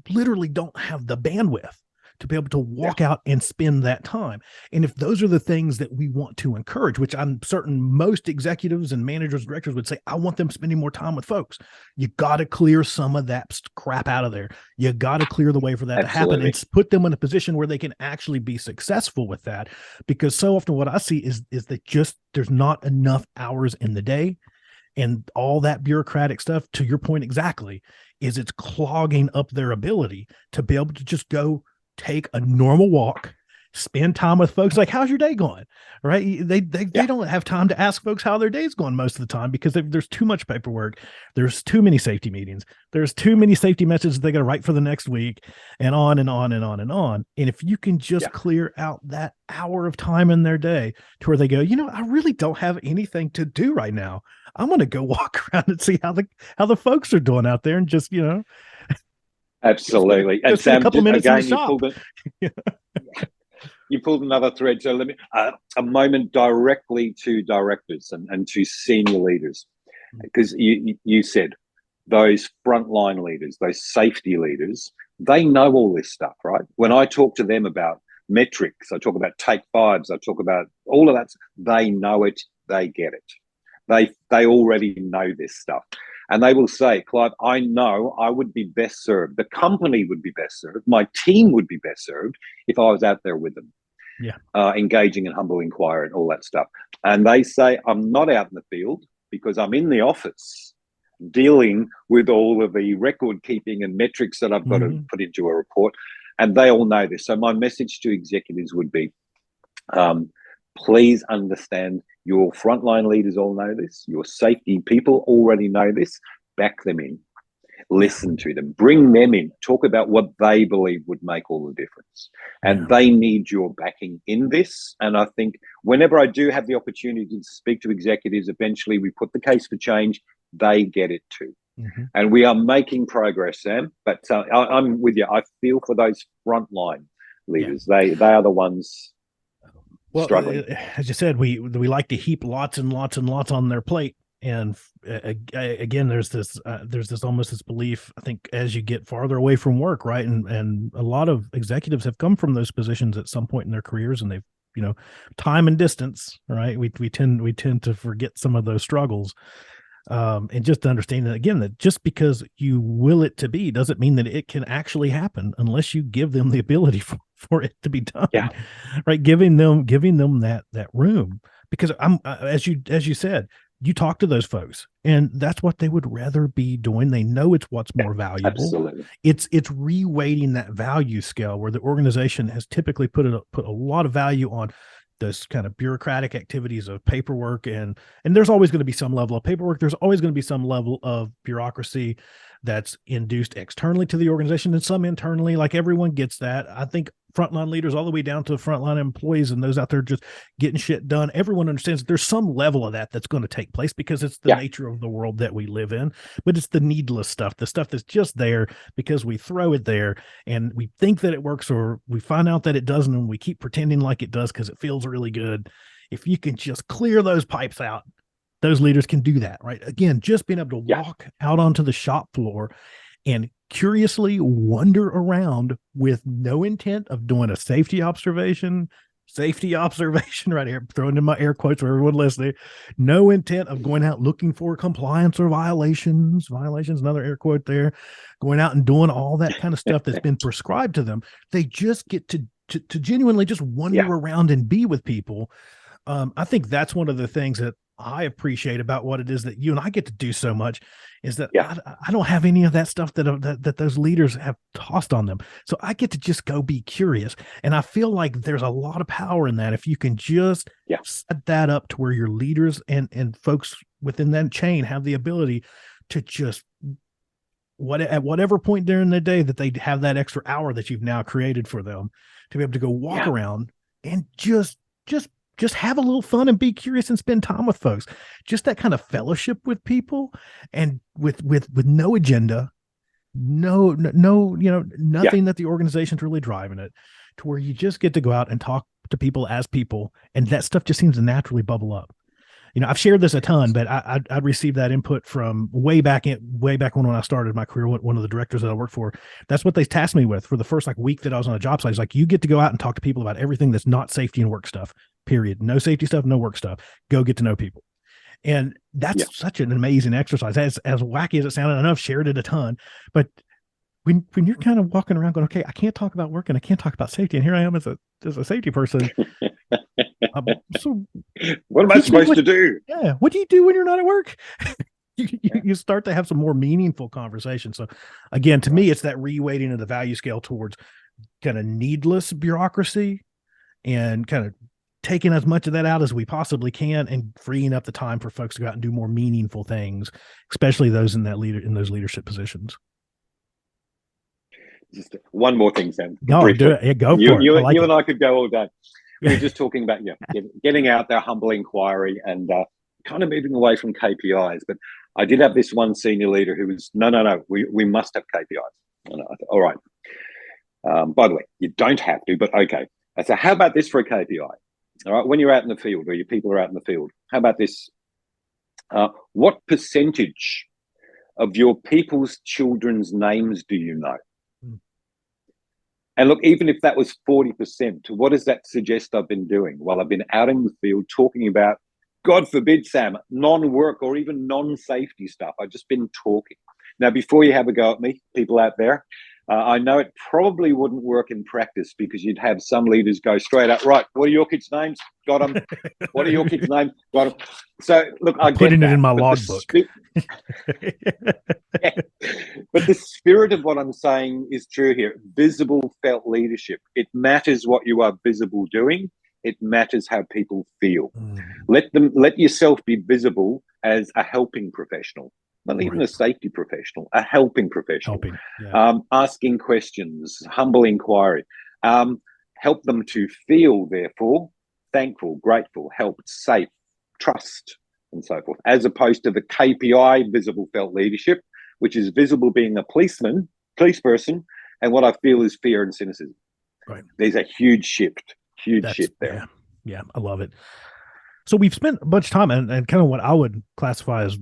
A: literally don't have the bandwidth to be able to walk out and spend that time. And if those are the things that we want to encourage, which I'm certain most executives and managers, directors would say, I want them spending more time with folks. You got to clear some of that crap out of there. You got to clear the way for that to happen and put them in a position where they can actually be successful with that. Because so often what I see is that just there's not enough hours in the day. And all that bureaucratic stuff, to your point exactly, is it's clogging up their ability to be able to just go take a normal walk, spend time with folks. Like, how's your day going? Right? They don't have time to ask folks how their day's going most of the time because there's too much paperwork. There's too many safety meetings. There's too many safety messages they got to write for the next week, and on and on and on and on. And if you can just clear out that hour of time in their day to where they go, you know, I really don't have anything to do right now. I'm going to go walk around and see how the folks are doing out there, and just, you know.
B: Absolutely.
A: And Sam, a couple minutes again,
B: you pulled another thread. So let me a moment directly to directors and to senior leaders, because you said those frontline leaders, those safety leaders, they know all this stuff, right? When I talk to them about metrics, I talk about take fives, I talk about all of that. They know it. They get it. They already know this stuff. And they will say, Clive, I know I would be best served. The company would be best served. My team would be best served if I was out there with them, engaging in humble inquiry and all that stuff. And they say, I'm not out in the field because I'm in the office dealing with all of the record keeping and metrics that I've got to put into a report. And they all know this. So my message to executives would be, please understand your frontline leaders all know this. Your safety people already know this. Back them in. Listen to them. Bring them in. Talk about what they believe would make all the difference. And they need your backing in this. And I think whenever I do have the opportunity to speak to executives, eventually we put the case for change. They get it too. And we are making progress, Sam. But I'm with you. I feel for those frontline leaders. They are the ones struggling.
A: As you said, we like to heap lots and lots and lots on their plate, and again, there's this almost this belief, I think, as you get farther away from work, right, and a lot of executives have come from those positions at some point in their careers, and they've, you know, time and distance, right, we tend to forget some of those struggles, and just understanding again that just because you will it to be doesn't mean that it can actually happen unless you give them the ability for it to be done. Right. Giving them that room, because as you said, you talk to those folks and that's what they would rather be doing. They know it's what's more valuable.
B: Absolutely.
A: It's reweighting that value scale where the organization has typically put a lot of value on this kind of bureaucratic activities of paperwork, and there's always going to be some level of paperwork. There's always going to be some level of bureaucracy that's induced externally to the organization and some internally. Like, everyone gets that. I think frontline leaders all the way down to frontline employees and those out there just getting shit done. Everyone understands that there's some level of that's going to take place because it's the nature of the world that we live in. But it's the needless stuff, the stuff that's just there because we throw it there and we think that it works, or we find out that it doesn't, and we keep pretending like it does because it feels really good. If you can just clear those pipes out, those leaders can do that, right? Again, just being able to walk out onto the shop floor and curiously wander around with no intent of doing a safety observation right here, throwing in my air quotes for everyone listening, no intent of going out looking for compliance or violations, another air quote there, going out and doing all that kind of stuff that's been prescribed to them. They just get to genuinely just wander around and be with people. I think that's one of the things that I appreciate about what it is that you and I get to do so much, is that I don't have any of that stuff that those leaders have tossed on them. So I get to just go be curious. And I feel like there's a lot of power in that. If you can just set that up to where your leaders and folks within that chain have the ability to just at whatever point during the day that they have that extra hour that you've now created for them to be able to go walk around and just have a little fun and be curious and spend time with folks. Just that kind of fellowship with people and with no agenda, nothing that the organization's really driving it, to where you just get to go out and talk to people as people. And that stuff just seems to naturally bubble up. I've shared this a ton, but I'd received that input from way back when I started my career. One of the directors that I worked for, that's what they tasked me with for the first week that I was on a job site. It's like, you get to go out and talk to people about everything that's not safety and work stuff, period. No safety stuff, no work stuff. Go get to know people. And that's such an amazing exercise. As wacky as it sounded, I know I've shared it a ton, but when you're kind of walking around going, okay, I can't talk about work and I can't talk about safety, and here I am as a safety person. So
B: what am I supposed to do?
A: Yeah. What do you do when you're not at work? You start to have some more meaningful conversations. So again, to me, it's that reweighting of the value scale towards kind of needless bureaucracy and kind of taking as much of that out as we possibly can and freeing up the time for folks to go out and do more meaningful things, especially those in those leadership positions.
B: Just one more thing, Sam.
A: No, do it. Yeah, go for it.
B: You and I could go all day. We're just talking about getting out there, humble inquiry, and kind of moving away from KPIs. But I did have this one senior leader who was, no, we must have KPIs. And I thought, all right. By the way, you don't have to, but okay. I said, how about this for a KPI? All right, when you're out in the field, or your people are out in the field, how about this? What percentage of your people's children's names do you know? And look, even if that was 40%, what does that suggest I've been doing? Well, I've been out in the field talking about, God forbid, Sam, non-work or even non-safety stuff. I've just been talking. Now, before you have a go at me, people out there, I know it probably wouldn't work in practice, because you'd have some leaders go straight up, right, what are your kids' names? Got them. What are your kids' names? Got them. So, look, I'm
A: putting it in my logbook.
B: But the spirit of what I'm saying is true here. Visible felt leadership. It matters what you are visible doing. It matters how people feel. Let yourself be visible as a helping professional. Not even a safety professional, a helping professional. Asking questions, humble inquiry. Help them to feel, therefore, thankful, grateful, helped, safe, trust, and so forth, as opposed to the KPI visible felt leadership, which is visible being a police person, and what I feel is fear and cynicism. Right. There's a huge shift there.
A: Yeah, I love it. So we've spent a bunch of time and kind of what I would classify as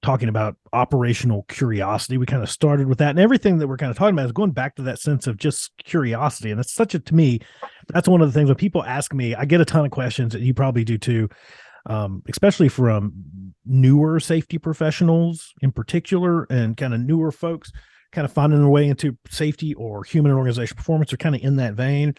A: talking about operational curiosity. We kind of started with that, and everything that we're kind of talking about is going back to that sense of just curiosity. And it's to me, that's one of the things when people ask me, I get a ton of questions, and you probably do too, especially from newer safety professionals in particular, and kind of newer folks kind of finding their way into safety or human and organizational performance, or kind of in that vein.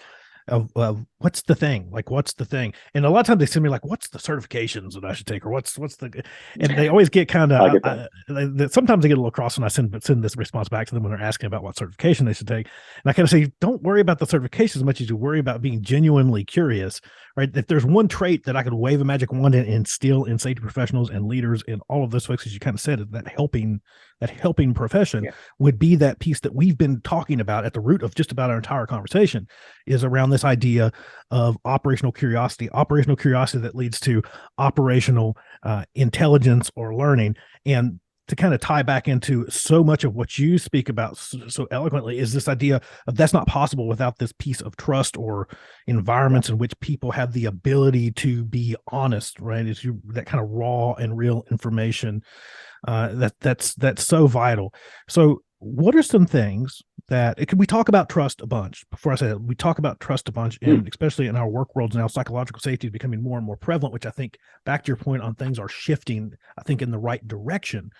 A: of what's the thing, like what's the thing, and a lot of times they send me like what's the certifications that I should take, or what's the, and they always get kind
B: I
A: of
B: get that.
A: sometimes they get a little cross when I send this response back to them when they're asking about what certification they should take, and I kind of say don't worry about the certification as much as you worry about being genuinely curious, right? If there's one trait that I could wave a magic wand and instill in safety professionals and leaders and all of those folks, as you kind of said, that helping profession
B: Yeah,
A: would be that piece that we've been talking about at the root of just about our entire conversation, is around this idea of operational curiosity that leads to operational intelligence or learning. And to kind of tie back into so much of what you speak about so eloquently is this idea of that's not possible without this piece of trust or
B: yeah,
A: environments in which people have the ability to be honest, right? Is you that kind of raw and real information that's so vital. So what are some things that we talk about trust a bunch? Before I say that, we talk about trust a bunch,
B: mm,
A: and especially in our work worlds now, psychological safety is becoming more and more prevalent, which I think, back to your point on things are shifting, I think, in the right direction.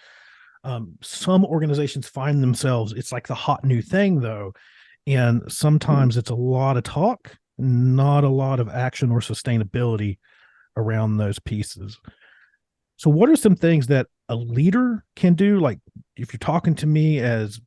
A: Some organizations find themselves, it's like the hot new thing though, and
B: mm.
A: sometimes it's a lot of talk, not a lot of action or sustainability around those pieces. So, what are some things that a leader can do? Like, if you're talking to me as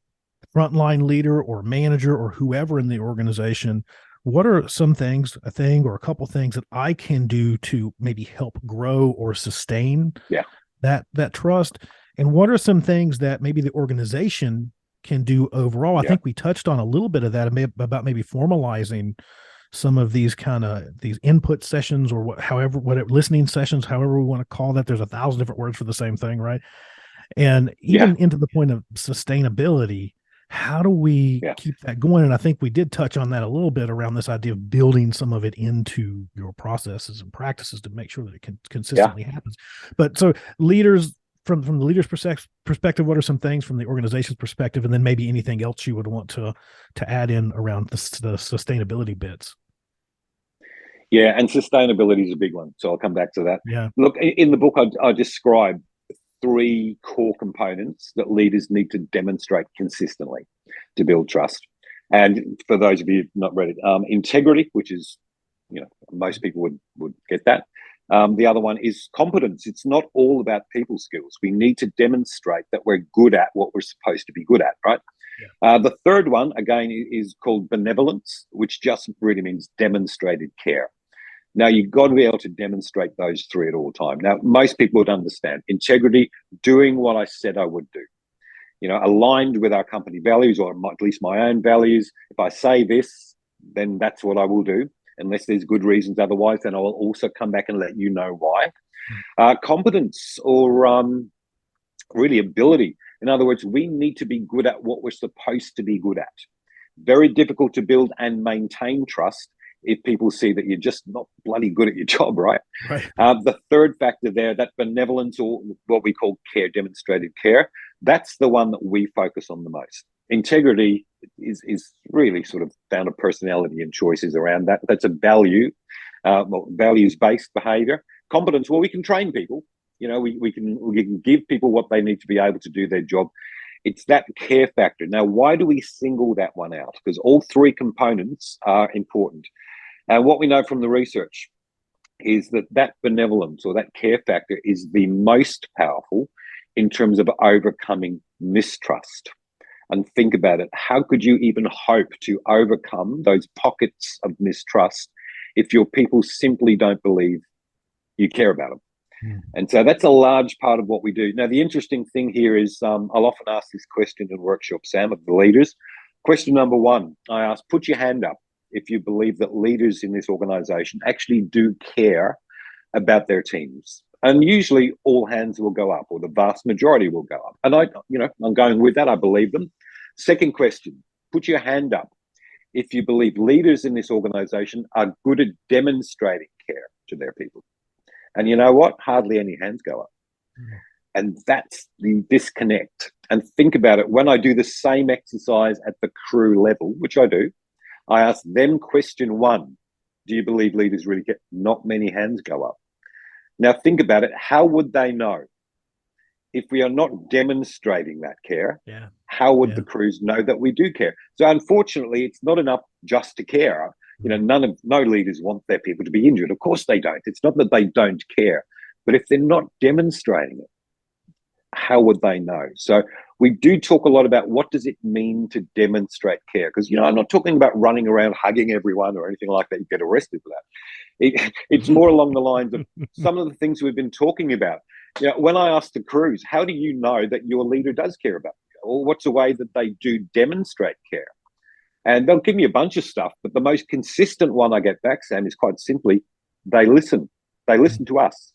A: frontline leader or manager or whoever in the organization, what are some things, a thing or a couple things that I can do to maybe help grow or sustain
B: Yeah,
A: that trust? And what are some things that maybe the organization can do overall? I
B: yeah,
A: think we touched on a little bit of that about maybe formalizing some of these kind of these input sessions, or whatever listening sessions, however we want to call that. There's 1,000 different words for the same thing, right? And
B: yeah,
A: even into the point of sustainability, how do we
B: yeah,
A: keep that going? And I think we did touch on that a little bit around this idea of building some of it into your processes and practices to make sure that it
B: yeah.
A: consistently happens. But so leaders, from the leader's perspective, what are some things from the organization's perspective, and then maybe anything else you would want to add in around the sustainability bits?
B: Yeah, and sustainability is a big one. So I'll come back to that.
A: Yeah.
B: Look, in the book, I describe three core components that leaders need to demonstrate consistently to build trust. And for those of you not read it, integrity, which is, most people would get that. The other one is competence. It's not all about people skills. We need to demonstrate that we're good at what we're supposed to be good at, right?
A: Yeah.
B: The third one, again, is called benevolence, which just really means demonstrated care. Now, you've got to be able to demonstrate those three at all time. Now, most people would understand integrity, doing what I said I would do, aligned with our company values, or at least my own values. If I say this, then that's what I will do. Unless there's good reasons otherwise, then I will also come back and let you know why. Competence, or really ability. In other words, we need to be good at what we're supposed to be good at. Very difficult to build and maintain trust if people see that you're just not bloody good at your job, right?
A: Right.
B: The third factor there, that benevolence, or what we call care, demonstrated care, that's the one that we focus on the most. Integrity is really sort of down to personality and choices around that. That's a values-based behavior. Competence, well, we can train people. We can give people what they need to be able to do their job. It's that care factor. Now, why do we single that one out? Because all three components are important. And what we know from the research is that benevolence, or that care factor, is the most powerful in terms of overcoming mistrust. And think about it. How could you even hope to overcome those pockets of mistrust if your people simply don't believe you care about them?
A: Mm.
B: And so that's a large part of what we do. Now, the interesting thing here is I'll often ask this question in workshops, Sam, of the leaders. Question number one, I ask, put your hand up if you believe that leaders in this organization actually do care about their teams. And usually all hands will go up, or the vast majority will go up. And I'm going with that. I believe them. Second question, put your hand up if you believe leaders in this organization are good at demonstrating care to their people. And you know what? Hardly any hands go up.
A: Mm.
B: And that's the disconnect. And think about it. When I do the same exercise at the crew level, which I do, I ask them question one: do you believe leaders really get? Not many hands go up. Now think about it. How would they know if we are not demonstrating that care?
A: Yeah.
B: How would
A: Yeah.
B: the crews know that we do care? So unfortunately, it's not enough just to care. no leaders want their people to be injured. Of course they don't. It's not that they don't care, but if they're not demonstrating it, how would they know? So we do talk a lot about what does it mean to demonstrate care, because I'm not talking about running around hugging everyone or anything like that. You get arrested for that. It's more along the lines of some of the things we've been talking about. When I ask the crews, how do you know that your leader does care about you, or what's a way that they do demonstrate care? And they'll give me a bunch of stuff, but the most consistent one I get back, Sam, is quite simply, they listen. They listen to us.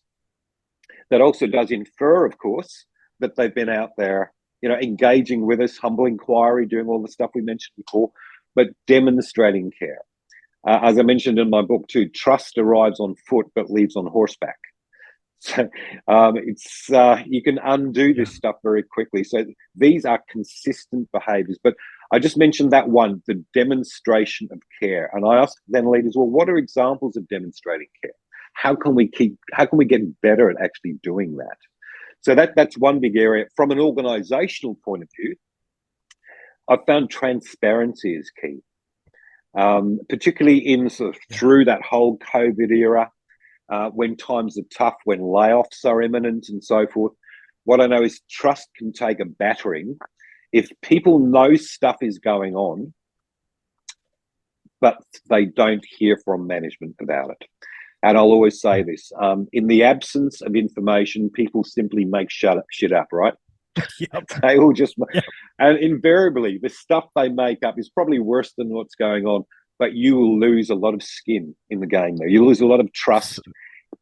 B: That also does infer, of course, that they've been out there, engaging with us, humble inquiry, doing all the stuff we mentioned before, but demonstrating care. As I mentioned in my book too, trust arrives on foot but leaves on horseback. So you can undo this stuff very quickly. So these are consistent behaviors. But I just mentioned that one, the demonstration of care. And I asked then leaders, well, what are examples of demonstrating care? How can we get better at actually doing that? So that's one big area. From an organizational point of view, I've found transparency is key, particularly in through that whole COVID era, when times are tough, when layoffs are imminent and so forth. What I know is trust can take a battering if people know stuff is going on, but they don't hear from management about it. And I'll always say this, in the absence of information, people simply make shit up, right?
A: Yep.
B: They all just, and invariably, the stuff they make up is probably worse than what's going on, but you will lose a lot of skin in the game there. You lose a lot of trust.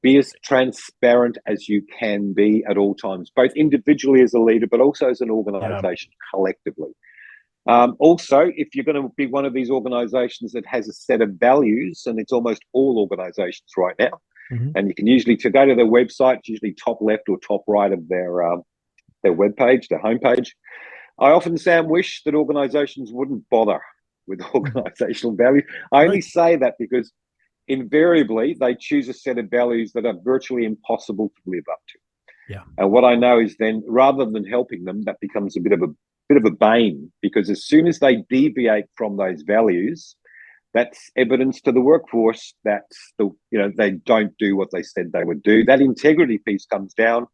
B: Be as transparent as you can be at all times, both individually as a leader, but also as an organization collectively. Also, if you're going to be one of these organizations that has a set of values, and it's almost all organizations right now, and you can usually to go to their website, usually top left or top right of their webpage, their homepage. I often, Sam, wish that organizations wouldn't bother with organizational value. I only say that because invariably they choose a set of values that are virtually impossible to live up to.
A: Yeah.
B: And what I know is then, rather than helping them, that becomes a bit of a bane, because as soon as they deviate from those values, that's evidence to the workforce that they don't do what they said they would do. That integrity piece comes down,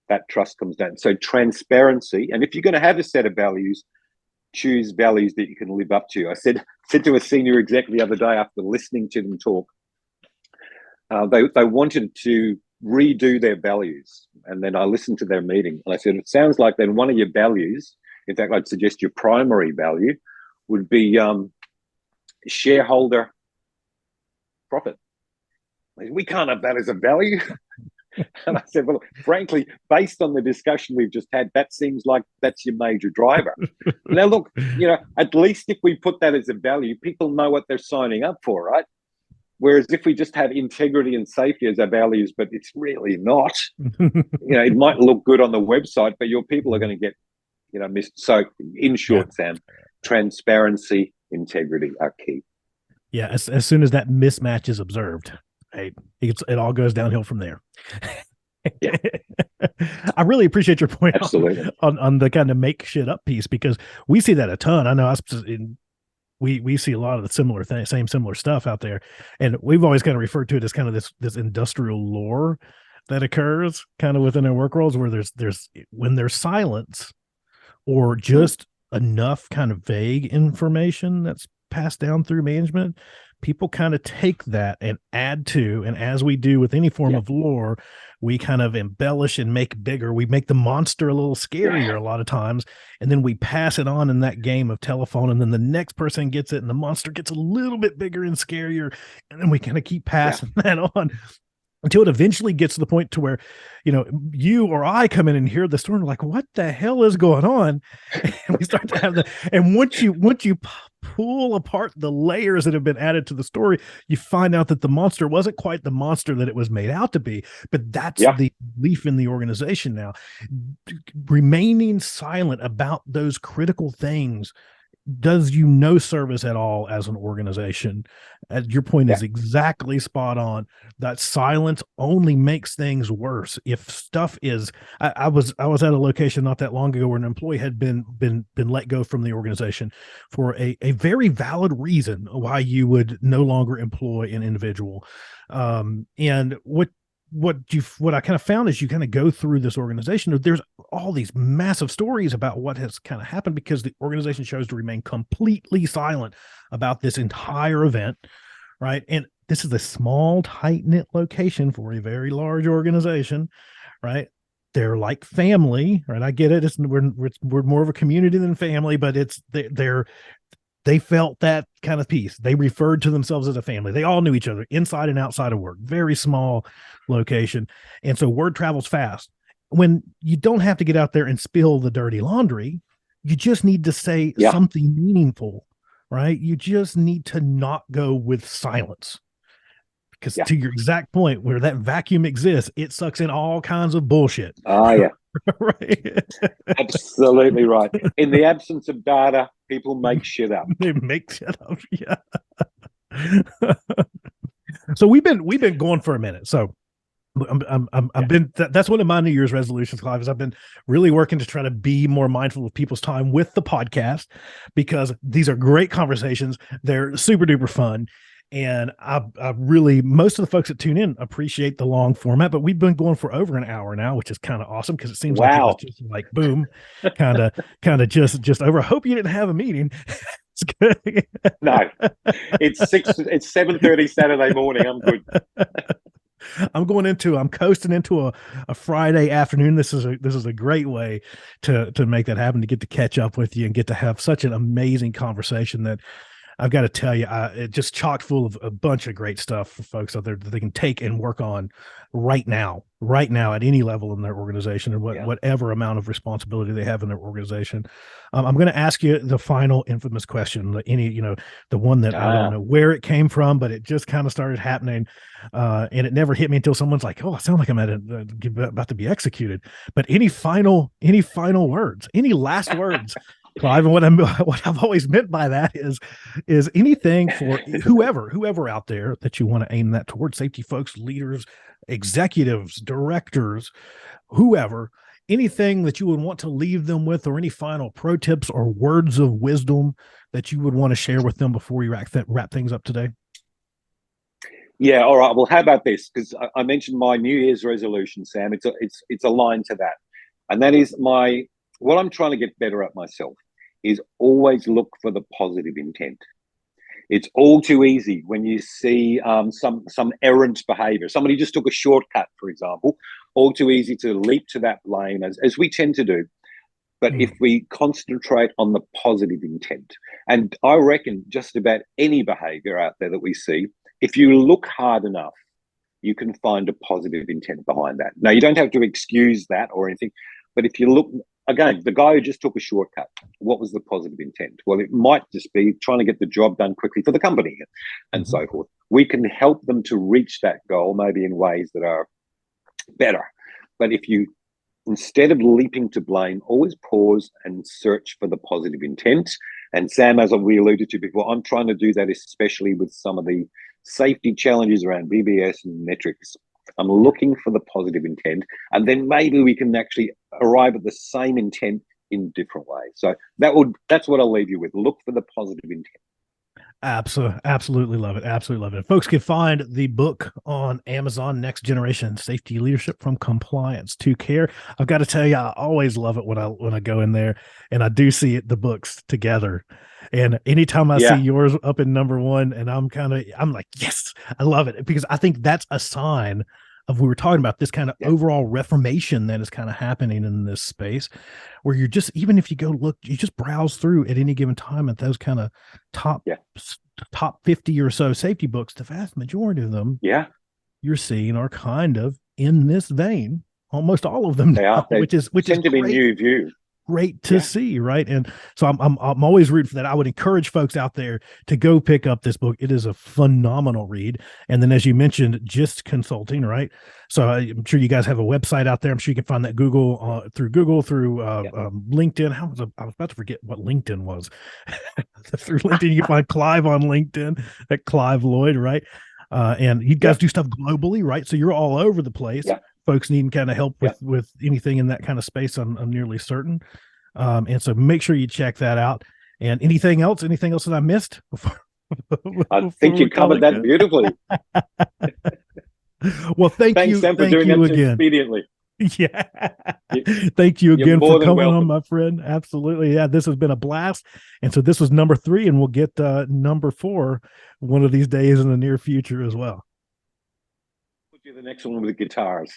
B: that trust comes down. So transparency, and if you're going to have a set of values, choose values that you can live up to. I said to a senior exec the other day after listening to them talk, they wanted to redo their values, and then I listened to their meeting and I said, it sounds like then one of your values, in fact I'd suggest your primary value, would be shareholder profit. We can't have that as a value. And I said, well, frankly, based on the discussion we've just had, that seems like that's your major driver. Now, look, at least if we put that as a value, people know what they're signing up for, right? Whereas if we just have integrity and safety as our values, but it's really not, it might look good on the website, but your people are going to get, missed. So in short, Sam, transparency, integrity are key.
A: Yeah. As soon as that mismatch is observed, right, it all goes downhill from there.
B: Yeah.
A: I really appreciate your point
B: Absolutely.
A: on the kind of make shit up piece, because we see that a ton. I know we see a lot of the similar stuff out there, and we've always kind of referred to it as kind of this industrial lore that occurs kind of within our work roles, where when there's silence or just enough kind of vague information that's passed down through management, people kind of take that and add to, and as we do with any form of lore, we kind of embellish and make bigger. We make the monster a little scarier a lot of times, and then we pass it on in that game of telephone, and then the next person gets it and the monster gets a little bit bigger and scarier, and then we kind of keep passing that on until it eventually gets to the point to where, you or I come in and hear the story and we're like, what the hell is going on? And we start to have and once you pull apart the layers that have been added to the story, you find out that the monster wasn't quite the monster that it was made out to be, but that's the belief in the organization now. Remaining silent about those critical things does you no service at all as an organization. Your point
B: Yeah.
A: is exactly spot on. That silence only makes things worse. If stuff is, I was at a location not that long ago where an employee had been let go from the organization for a very valid reason why you would no longer employ an individual. And what I kind of found is you kind of go through this organization, there's all these massive stories about what has kind of happened because the organization chose to remain completely silent about this entire event, right? And this is a small, tight-knit location for a very large organization, right? They're like family, right? I get it. We're more of a community than family, but they felt that kind of piece. They referred to themselves as a family. They all knew each other inside and outside of work. Very small location. And so word travels fast. When you don't have to get out there and spill the dirty laundry, you just need to say something meaningful, right? You just need to not go with silence. Because to your exact point, where that vacuum exists, it sucks in all kinds of bullshit.
B: Oh, yeah.
A: Right.
B: Absolutely right. In the absence of data, people make shit up.
A: They make shit up. Yeah. So we've been going for a minute. So I've been that's one of my New Year's resolutions, Clive, is I've been really working to try to be more mindful of people's time with the podcast, because these are great conversations. They're super duper fun. And I really, most of the folks that tune in appreciate the long format, but we've been going for over an hour now, which is kind of awesome because it seems like it was just like boom, kind of just over. I hope you didn't have a meeting. It's good.
B: No, it's 7:30 Saturday morning. I'm good.
A: I'm coasting into a Friday afternoon. This is a great way to make that happen, to get to catch up with you and get to have such an amazing conversation that I've got to tell you, it's just chock full of a bunch of great stuff for folks out there that they can take and work on right now at any level in their organization, and whatever amount of responsibility they have in their organization. I'm going to ask you the final infamous question, the one that I don't know where it came from, but it just kind of started happening. And it never hit me until someone's like, "Oh, I sound like I'm about to be executed." But any final words, any last words, Clive? And what I've always meant by that is anything for whoever out there that you want to aim that towards, safety folks, leaders, executives, directors, whoever, anything that you would want to leave them with, or any final pro tips or words of wisdom that you would want to share with them before we wrap things up today.
B: Yeah, all right. Well, how about this? Because I mentioned my New Year's resolution, Sam. It's aligned to that, and that is what I'm trying to get better at myself is always look for the positive intent. It's all too easy when you see some errant behavior. Somebody just took a shortcut, for example. All too easy to leap to that blame, as we tend to do. But if we concentrate on the positive intent, and I reckon just about any behavior out there that we see, if you look hard enough, you can find a positive intent behind that. Now, you don't have to excuse that or anything, but if you look, again, the guy who just took a shortcut, what was the positive intent? Well, it might just be trying to get the job done quickly for the company and so forth. We can help them to reach that goal, maybe in ways that are better. But if you, instead of leaping to blame, always pause and search for the positive intent. And Sam, as we alluded to before, I'm trying to do that, especially with some of the safety challenges around BBS and metrics. I'm looking for the positive intent, and then maybe we can actually arrive at the same intent in different ways. So that's what I'll leave you with. Look for the positive intent.
A: Absolutely love it. Absolutely love it. Folks can find the book on Amazon, Next Generation Safety Leadership from Compliance to Care. I've got to tell you, I always love it when I go in there and I do see the books together. And anytime I see yours up in number one, and I'm like, yes, I love it, because I think that's a sign of, we were talking about this kind of overall reformation that is kind of happening in this space, where you're just, even if you go look, you just browse through at any given time at those kind of top 50 or so safety books, the vast majority of them you're seeing are kind of in this vein. Almost all of them now, which is
B: tend to be new view.
A: great to
B: Yeah.
A: see, right? And so I'm always rooting for that. I would encourage folks out there to go pick up this book. It is a phenomenal read. And then, as you mentioned, just consulting, right? So I'm sure you guys have a website out there. I'm sure you can find that Google, through
B: Yeah.
A: LinkedIn. I was about to forget what LinkedIn was. Through LinkedIn, you can find Clive on LinkedIn at Clive Lloyd, right? And you guys
B: Yeah.
A: do stuff globally, right? So you're all over the place.
B: Yeah.
A: Folks needing kind of help
B: Yeah.
A: with anything in that kind of space, I'm nearly certain. And so make sure you check that out. And anything else that I missed before,
B: I
A: before
B: think you
A: we call
B: covered
A: it
B: that
A: good?
B: beautifully.
A: Well,
B: Thanks, Sam, for
A: thank
B: doing
A: you
B: that so
A: again.
B: expediently.
A: Yeah.
B: You,
A: Thank you
B: you're
A: again for
B: more than
A: coming on,
B: welcome.
A: my friend. Absolutely. Yeah, this has been a blast. And so this was number 3, and we'll get number 4 one of these days in the near future as well.
B: Put you the next one with the guitars.